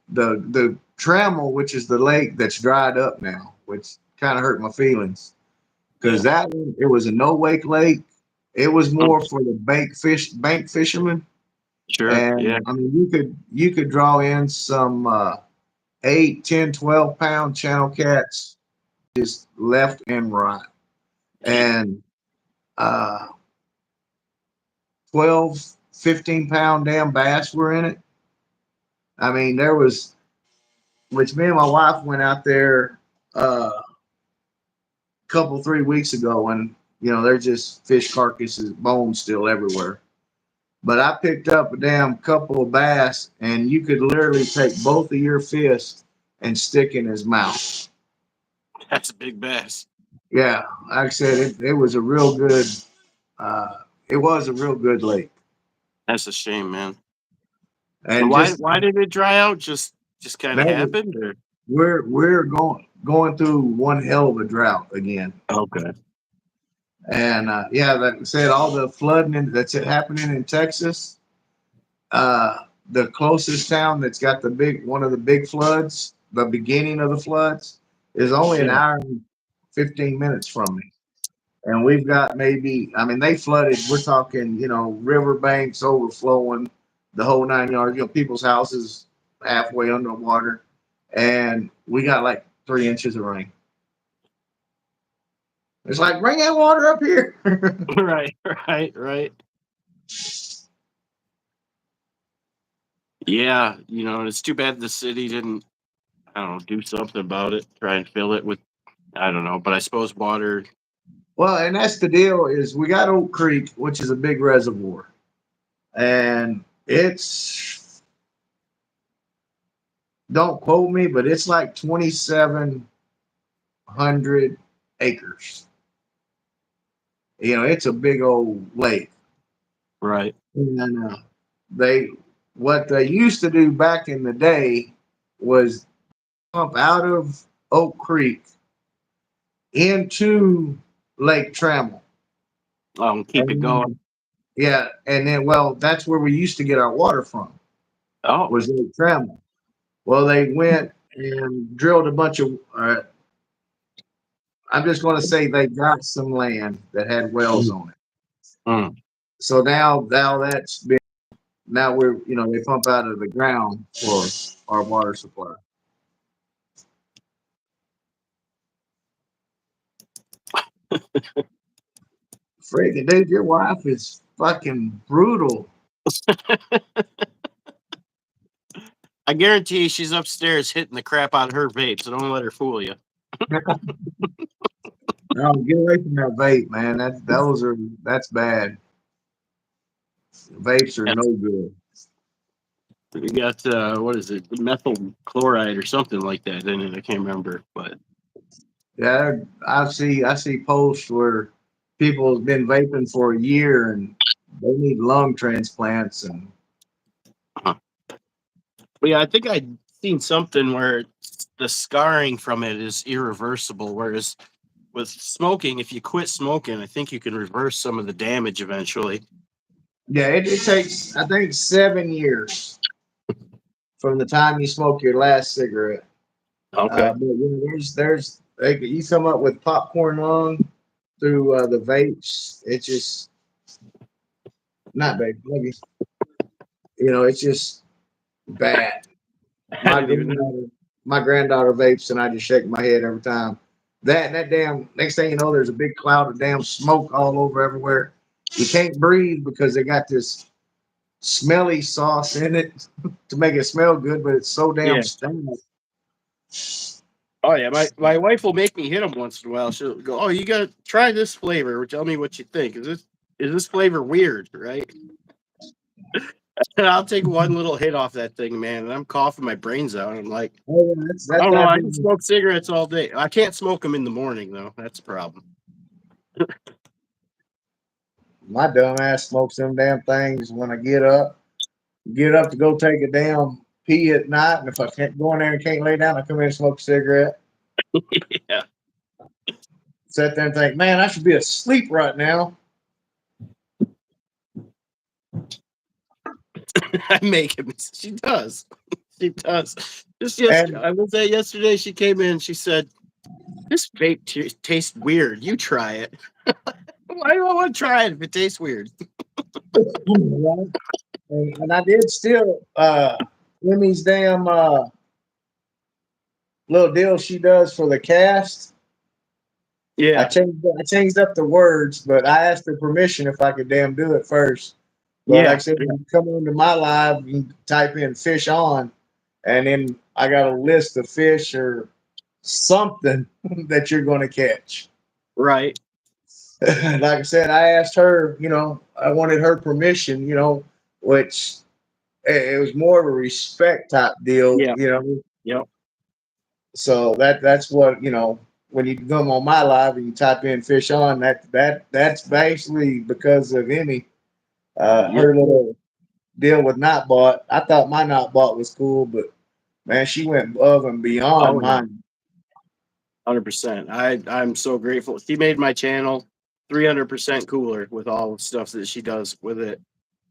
A: the Trammel, which is the lake that's dried up now, which kind of hurt my feelings because
B: yeah,
A: that one, it was a no wake lake. It was
B: mm,
A: more for the bank fishermen,
B: sure, yeah,
A: and I mean you could draw in some 8, 10, 12 pound channel cats just left and right, and uh 12, 15 pound damn bass were in it. I mean, there was, which me and my wife went out there a couple 3 weeks ago, and there's just fish carcasses, bones still everywhere. But I picked up a damn couple of bass, and you could literally take both of your fists and stick in his mouth.
B: that's a big bass.
A: Yeah, like I said, it was a real good. It was a real good lake,
B: That's a shame, man. And
A: and just
B: why did it dry out? Just kind of
A: that was,
B: happened, or
A: we're going through one hell of a drought again.
B: Okay.
A: And yeah, like I said, all the flooding that's happening in Texas. The closest town that's got one of the big floods, the beginning of the floods, is only an
B: Yeah.
A: hour and 15 minutes from me. And we've got maybe, I mean, they flooded. We're talking, riverbanks overflowing, the whole 9 yards. People's houses halfway underwater, and we got like 3 inches of rain. It's like bring that water up here.
B: Right. Right. Right. Yeah. And it's too bad the city didn't, I don't know, do something about it. Try and fill it with, I don't know, but I suppose water.
A: Well, and that's the deal is we got Oak Creek, which is a big reservoir, and it's don't quote me, but it's like 2,700 acres. It's a big old lake.
B: Right.
A: And they what they used to do back in the day was pump out of Oak Creek into Lake Trammell.
B: Keep it
A: And
B: going.
A: yeah, and then well, that's where we used to get our water from,
B: Oh.
A: was Lake Trammell. Well, they went and drilled a bunch of I'm just going to say they got some land that had wells on it.
B: Mm.
A: So now that's been now we're they pump out of the ground for our water supply. Freaking dude, your wife is fucking brutal.
B: I guarantee she's upstairs hitting the crap out of her vape, so don't let her fool you.
A: No, get away from that vape, man. That's bad. Vapes are
B: Yeah.
A: no good.
B: We got what is it, methyl chloride or something like that in it. I can't remember, but
A: Yeah, I see posts where people have been vaping for a year and they need lung transplants and
B: uh, but yeah, I think I'd seen something where the scarring from it is irreversible, whereas with smoking, if you quit smoking, I think you can reverse some of the damage eventually.
A: yeah, it takes I think 7 years from the time you smoke your last cigarette.
B: Okay.
A: But you come up with popcorn lung through the vapes. It's just not bad. Maybe it's just bad.
B: I
A: My
B: didn't even know.
A: granddaughter, my granddaughter vapes, and I just shake my head every time. That damn. Next thing you know, there's a big cloud of damn smoke all over everywhere. You can't breathe because they got this smelly sauce in it to make it smell good, but it's so damn
B: Yeah.
A: stank.
B: Oh yeah, my wife will make me hit them once in a while. She'll go, "Oh, you gotta try this flavor. Or tell me what you think. Is this flavor weird, right?" And I'll take one little hit off that thing, man, and I'm coughing my brains out. I'm like,
A: Oh, yeah, that's
B: I
A: that's
B: don't know.
A: that.
B: I can smoke cigarettes all day. I can't smoke them in the morning though. That's a problem.
A: My dumb ass smokes them damn things when I get up to go take a damn pee at night, and if I can't go in there and can't lay down, I come in and smoke a cigarette.
B: Yeah,
A: Sit there and think, man, I should be asleep right now.
B: I make him. She does. She does. Just
A: And
B: I was there yesterday. She came in. She said, "This vape tastes weird. You try it." Why do I want to try it if it tastes weird?
A: and I did steal Emmy's damn little deal she does for the cast. I
B: Yeah,
A: changed up the words, but I asked her permission if I could damn do it first. But like I
B: yeah,
A: said,
B: yeah.
A: when you come into my live, you can type in fish on, and then I got a list of fish or something that you're going to catch.
B: Right.
A: Like I said, I asked her, I wanted her permission, which it was more of a respect type deal,
B: Yeah. Yep.
A: So that's what when you come on my live and you type in fish on that's basically because of Emmy,
B: Yep.
A: her little deal with not bought. I thought my not bought was cool, but Man, she went above and beyond
B: Oh yeah,
A: mine.
B: 100%. I'm so grateful. She made my channel 300% cooler with all the stuff that she does with it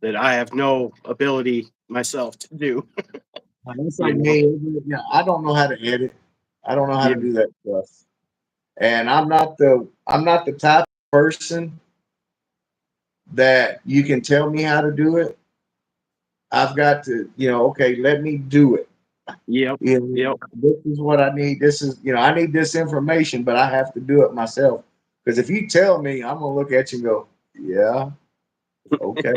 B: that I have no ability myself to do.
A: Like, it's
B: You
A: like
B: know?
A: me. Yeah, I don't know how to edit. I don't know how
B: Yeah.
A: to do that stuff. And I'm not the type of person that you can tell me how to do it. I've got to, okay, let me do it.
B: Yep. Yep.
A: This is what I need. This is, I need this information, but I have to do it myself. Because if you tell me, I'm gonna look at you and go, yeah, okay.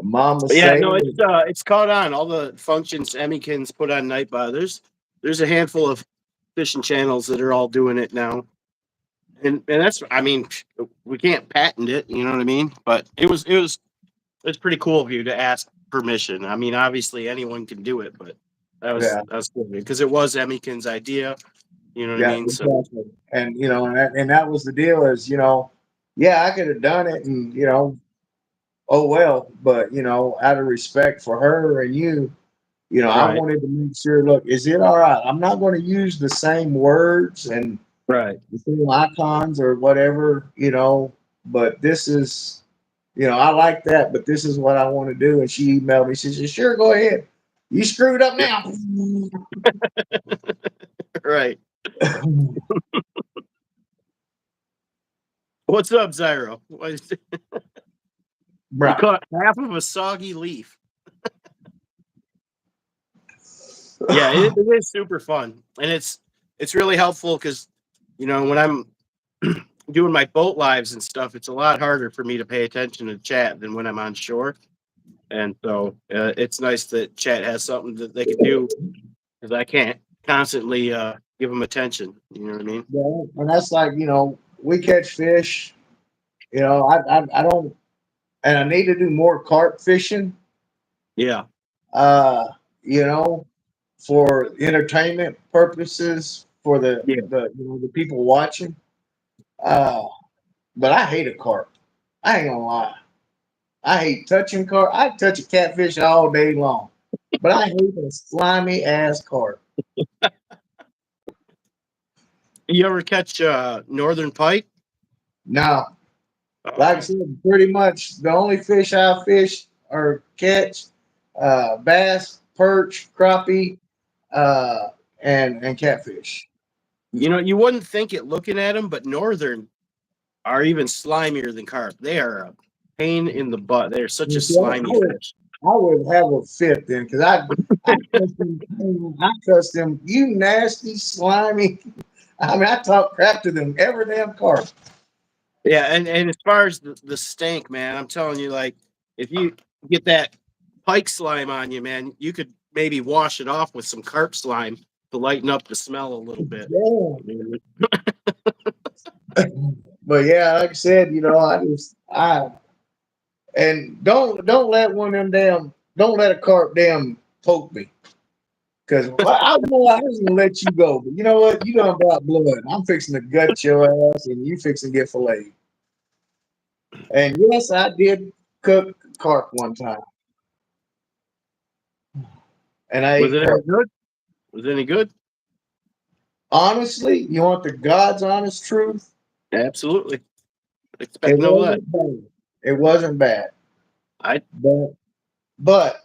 A: Mama
B: But yeah,
A: say
B: no,
A: it.
B: it's caught on. All the functions Emmykins put on Nightbar. There's a handful of fishing channels that are all doing it now. And that's, I mean, we can't patent it, you know what I mean? But it's pretty cool of you to ask permission. I mean, obviously anyone can do it, but
A: Yeah,
B: that's cool because it was Emmykin's idea, you know what I
A: yeah,
B: mean? So
A: exactly. And and that was the deal is, yeah, I could have done it, and oh well, but out of respect for her and you, I
B: right,
A: wanted to make sure. Look, is it all right? I'm not going to use the same words and
B: right.
A: the same icons or whatever, but this is, I like that, but this is what I want to do. And she emailed me. She said, "Sure, go ahead. You screwed up
B: Yeah,
A: now."
B: right. What's up, Zyro? You
A: Bruh.
B: caught half of a soggy leaf. Yeah, it is super fun, and it's really helpful because when I'm doing my boat lives and stuff, it's a lot harder for me to pay attention to chat than when I'm on shore. And so it's nice that chat has something that they can do because I can't constantly give them attention. You know what I mean?
A: Yeah, and that's like, we catch fish. I don't, and I need to do more carp fishing.
B: Yeah,
A: Uh, you know, for entertainment purposes for
B: yeah.
A: the people watching. Uh, but I hate a carp. I ain't gonna lie. I hate touching carp. I touch a catfish all day long, but I hate a slimy ass carp.
B: You ever catch northern pike?
A: Now, like I
B: Oh,
A: said, pretty much the only fish I fish or catch bass, perch, crappie, uh, and catfish.
B: you wouldn't think it looking at them, but northern are even slimier than carp. They are a pain in the butt. They're such a
A: You see,
B: slimy fish.
A: I would have a fit then, because I cuss them, you nasty, slimy. I mean, I talk crap to them every damn carp.
B: Yeah, and as far as the stank, man, I'm telling you, like if you get that pike slime on you, man, you could maybe wash it off with some carp slime to lighten up the smell a little bit.
A: Yeah. But yeah, like I said, and don't let one of them don't let a carp damn poke me. Cause I know I was gonna let you go, but you know what? You done brought blood. I'm fixing to gut your ass, and you fixing to get filleted. And yes, I did cook carp one time, and I
B: Was
A: ate
B: it any
A: carp.
B: good? Was it any good?
A: Honestly, you want the God's honest truth?
B: Absolutely.
A: It
B: Expect no less.
A: wasn't bad. It wasn't bad,
B: I
A: but but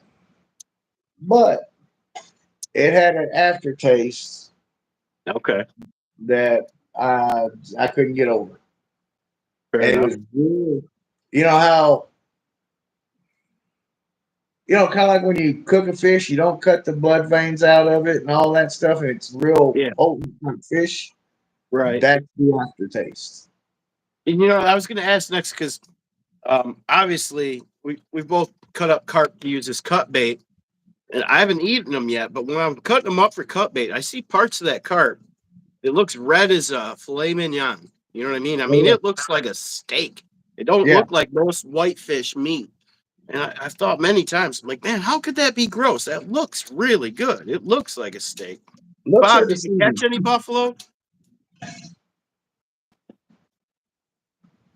A: but it had an aftertaste
B: okay,
A: that I couldn't get over,
B: fair
A: and it
B: enough.
A: was good. You know how kind of like when you cook a fish, you don't cut the blood veins out of it and all that stuff, and it's real
B: Yeah,
A: potent like fish.
B: right.
A: That's the aftertaste.
B: And I was gonna ask next because obviously we've both cut up carp to use as cut bait. And I haven't eaten them yet, but when I'm cutting them up for cut bait, I see parts of that carp. It looks red as a filet mignon. You know what I mean? I mean,
A: Yeah,
B: it looks like a steak. It don't
A: yeah.
B: look like most whitefish meat. And I've thought many times, I'm like, man, how could that be gross? That looks really good. It looks like a steak.
A: Looks
B: Bob,
A: like a
B: did you catch
A: season.
B: any buffalo?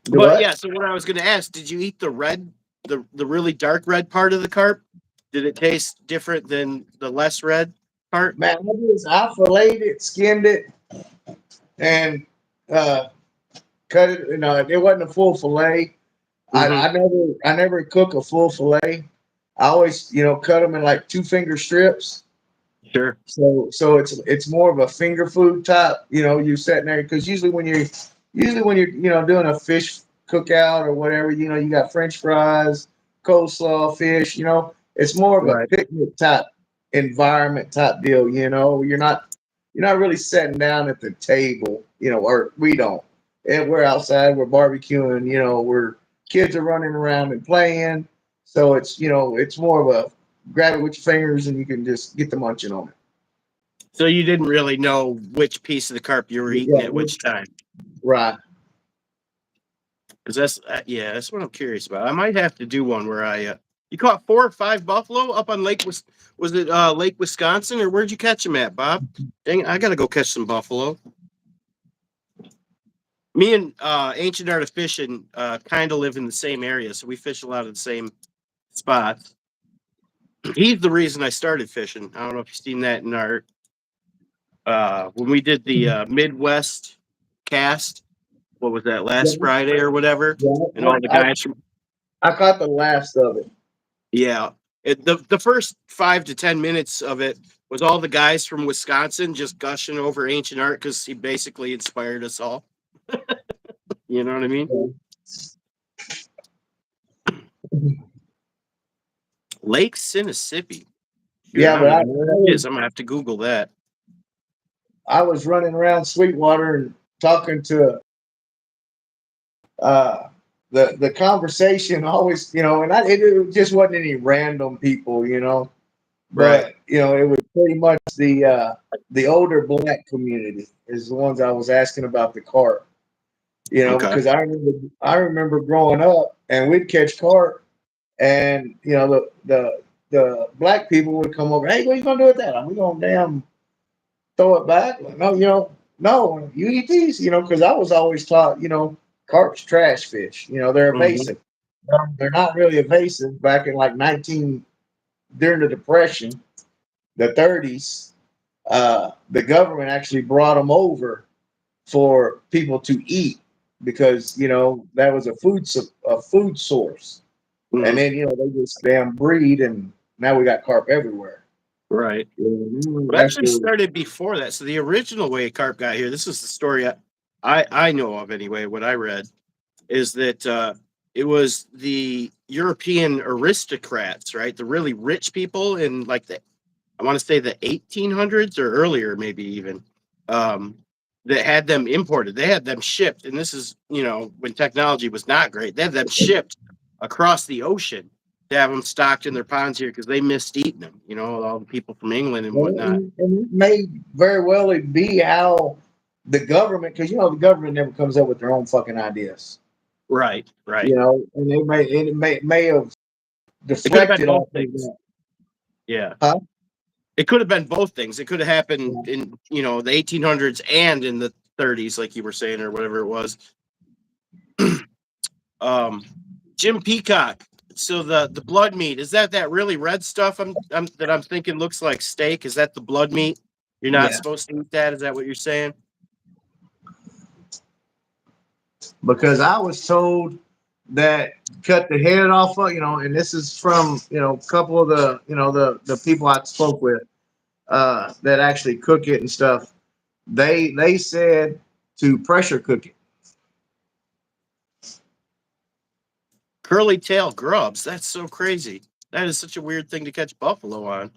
A: Do
B: But
A: what?
B: yeah, so what I was going to ask, did you eat the red, the really dark red part of the carp? Did it taste different than the less red part?
A: Man, I filleted it, skinned it, and uh, cut it. You know, it wasn't a full fillet.
B: Mm-hmm.
A: I never cook a full fillet. I always, cut them in like 2 finger strips.
B: Sure.
A: So it's more of a finger food type. You sitting there because usually when you're doing a fish cookout or whatever, you got French fries, coleslaw, fish. It's more of a
B: Right.
A: picnic type environment type deal. You're not really sitting down at the table. Or we don't. And we're outside, we're barbecuing. We're kids are running around and playing. So it's more of a grab it with your fingers and you can just get the munching on it.
B: So you didn't really know which piece of the carp you were eating
A: Yeah,
B: at which time,
A: right.
B: because that's what I'm curious about. I might have to do one where you caught 4 or 5 buffalo up on was it Lake Wisconsin, or where'd you catch them at, Bob? Dang it, I gotta go catch some buffalo. Me and Ancient Art of Fishing kind of live in the same area, so we fish a lot of the same spots. He's the reason I started fishing. I don't know if you've seen that in our when we did the Midwest cast. What was that, last
A: Yeah,
B: Friday or whatever? And
A: yeah.
B: all the guys from
A: I caught the last of it.
B: yeah, the first 5 to 10 minutes of it was all the guys from Wisconsin just gushing over Ancient Art because he basically inspired us all. You know what I mean? Lake Mississippi. Shoot,
A: Yeah,
B: I don't
A: but
B: even know where that is. I'm gonna have to Google that.
A: I was running around Sweetwater and talking to uh, the conversation always, and it just wasn't any random people,
B: Right.
A: but it was pretty much the older black community is the ones I was asking about the carp.
B: Okay.
A: Because I remember growing up and we'd catch carp, and the black people would come over. Hey, what are you gonna do with that? Are we gonna damn throw it back? Like, no, no, you eat these, because I was always taught, carp's trash fish. They're
B: Hmm.
A: evasive. They're not really evasive. Back in like 19 during the Depression, the 30s, the government actually brought them over for people to eat because that was a food source. And
B: Hmm.
A: then they just damn breed, and now we got carp everywhere.
B: Right. It actually
A: After
B: started before that. So the original way carp got here, this is the story I know of anyway. What I read is that it was the European aristocrats, right? The really rich people in like I want to say the 1800s or earlier, maybe even, um, that had them imported. They had them shipped, and this is when technology was not great. They had them shipped across the ocean to have them stocked in their ponds here because they missed eating them. All the people from England and whatnot.
A: and it may very well be how the government, because the government never comes up with their own fucking ideas,
B: Right, right.
A: and it may have
B: It could have been
A: deflected
B: both
A: off of
B: things.
A: that.
B: Yeah.
A: Huh?
B: It could have been both things. It could have happened
A: Yeah.
B: in, the 1800s and in the 30s, like you were saying, or whatever it was. Um, Jim Peacock. So the blood meat, is that really red stuff that I'm thinking looks like steak? Is that the blood meat? You're not
A: Yeah,
B: supposed to eat that? Is that what you're saying?
A: because I was told that cut the head off of, and this is from a couple of the people I spoke with that actually cook it and stuff. They said to pressure cook it.
B: Curly tail grubs. That's so crazy. That is such a weird thing to catch buffalo on.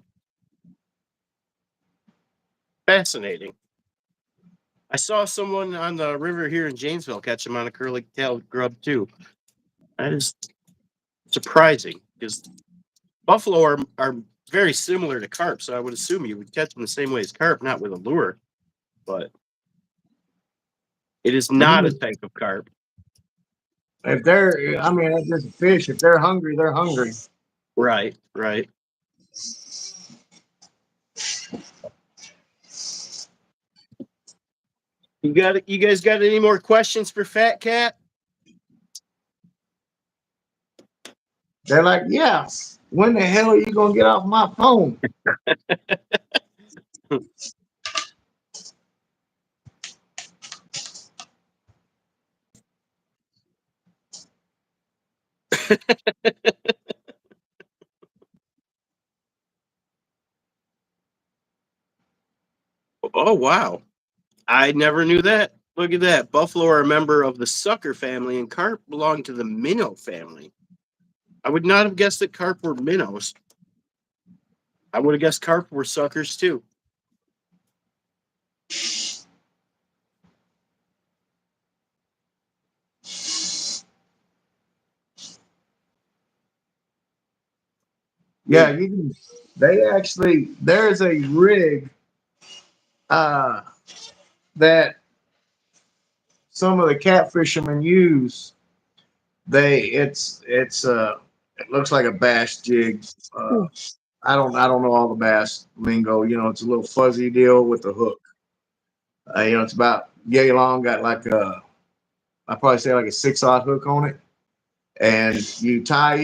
B: Fascinating. I saw someone on the river here in Janesville catch them on a curly tail grub too. That is surprising because buffalo are very similar to carp, so I would assume you would catch them the same way as carp, not with a lure. But it is not a type of carp.
A: If they're, I mean, it's just a fish. If they're hungry, they're hungry.
B: Right, right. You guys got any more questions for Fat Cat?
A: They're like, yeah. when the hell are you gonna get off my phone?
B: Oh wow. I never knew that. Look at that. Buffalo are a member of the sucker family and carp belong to the minnow family. I would not have guessed that carp were minnows. I would have guessed carp were suckers too.
A: Yeah,
B: Hmm.
A: you can, they actually there's a rig uh that some of the catfishermen use. It's it looks like a bass jig. I don't know all the bass lingo. You know, it's a little fuzzy deal with the hook. You know, it's about yay long. Got like I probably say like a 6/0 hook on it, and you tie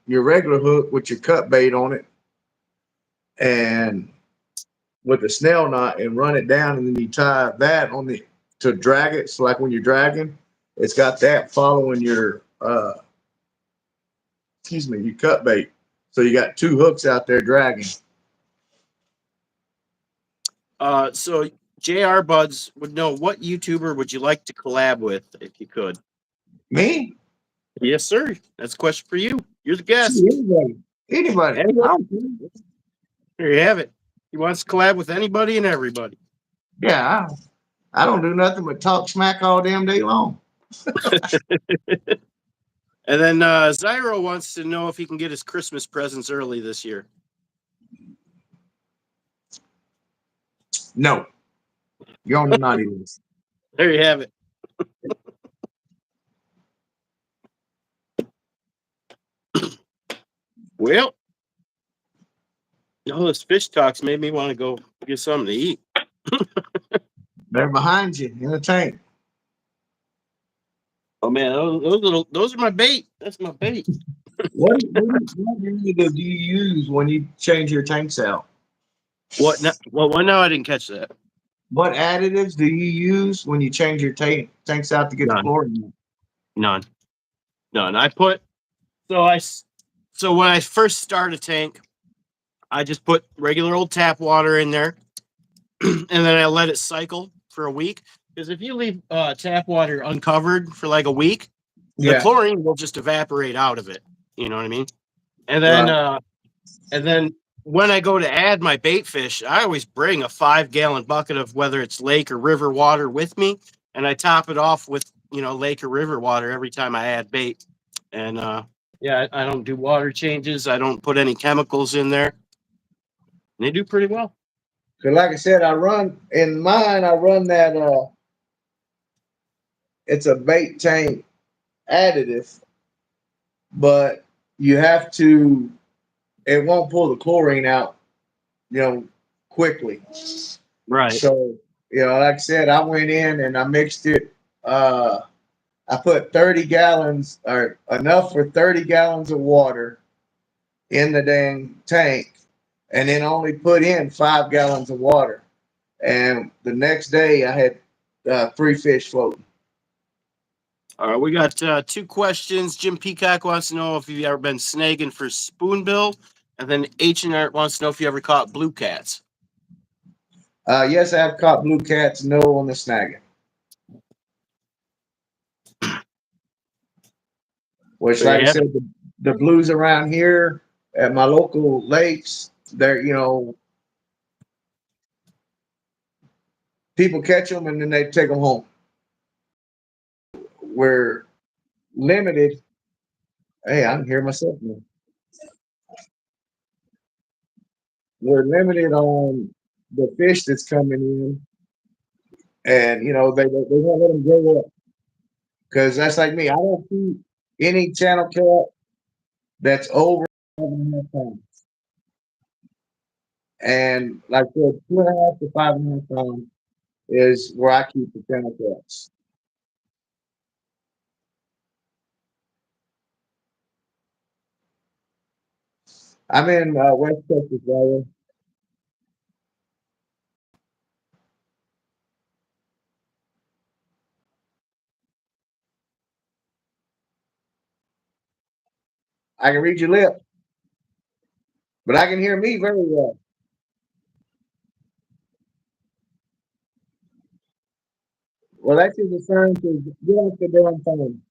A: your regular hook with your cut bait on it, and with a snell knot, and run it down, and then you tie that on the to drag it. So like when you're dragging, it's got that following your excuse me, your cut bait. So you got two hooks out there dragging.
B: So JR Buds would know, what YouTuber would you like to collab with if you could?
A: Me?
B: Yes, sir. That's a question for you. You're the guest.
A: Shoot, anybody. Anybody. I
B: Anybody?
A: don't care.
B: There you have it. He wants to collab with anybody and everybody.
A: Yeah, I don't do nothing but talk smack all damn day long.
B: And then Zyro wants to know if he can get his Christmas presents early this year.
A: No, you're on the naughty list.
B: There you have it. Well, all this fish talks made me want to go get something to eat.
A: They're behind you in the tank.
B: Oh man, those are my bait. That's my bait.
A: What additives do you use when you change your tanks out?
B: What? Now, well, why now? I didn't catch that.
A: What additives do you use when you change your tanks out to get the
B: None.
A: chlorine?
B: None. None. I put so I s- so when I first start a tank, I just put regular old tap water in there, and then I let it cycle for a week. Because if you leave tap water uncovered for like a week, the
A: Yeah,
B: chlorine will just evaporate out of it. You know what I mean? And then
A: right.
B: uh, and then when I go to add my bait fish, I always bring a 5 gallon bucket of whether it's lake or river water with me, and I top it off with lake or river water every time I add bait. And yeah, I don't do water changes. I don't put any chemicals in there. And they do pretty well.
A: Cause like I said, I run in mine. I run that. It's a bait tank additive, but you have to. It won't pull the chlorine out, you know, quickly.
B: Right.
A: So, like I said, I went in and I mixed it. I put 30 gallons or enough for 30 gallons of water in the dang tank, and then only put in 5 gallons of water. And the next day, I had 3 fish floating.
B: All right, we got 2 questions. Jim Peacock wants to know if you've ever been snagging for spoonbill, and then H and Art wants to know if you ever caught blue cats.
A: Yes, I've caught blue cats. No on the snagging. Which,
B: There
A: like I
B: you have it.
A: said, the blues around here at my local lakes, they're people catch them and then they take them home. We're limited. Hey, I can hear myself now. We're limited on the fish that's coming in, and they won't let them grow up because that's like me. I don't see any channel cat that's over 5.5 pounds, and like I said, 2.5 to 5.5 pounds is where I keep the channel cats. I'm in West Texas, brother. I can read your lips, but I can hear me very well. Well, that's just a sign to get off the damn phone.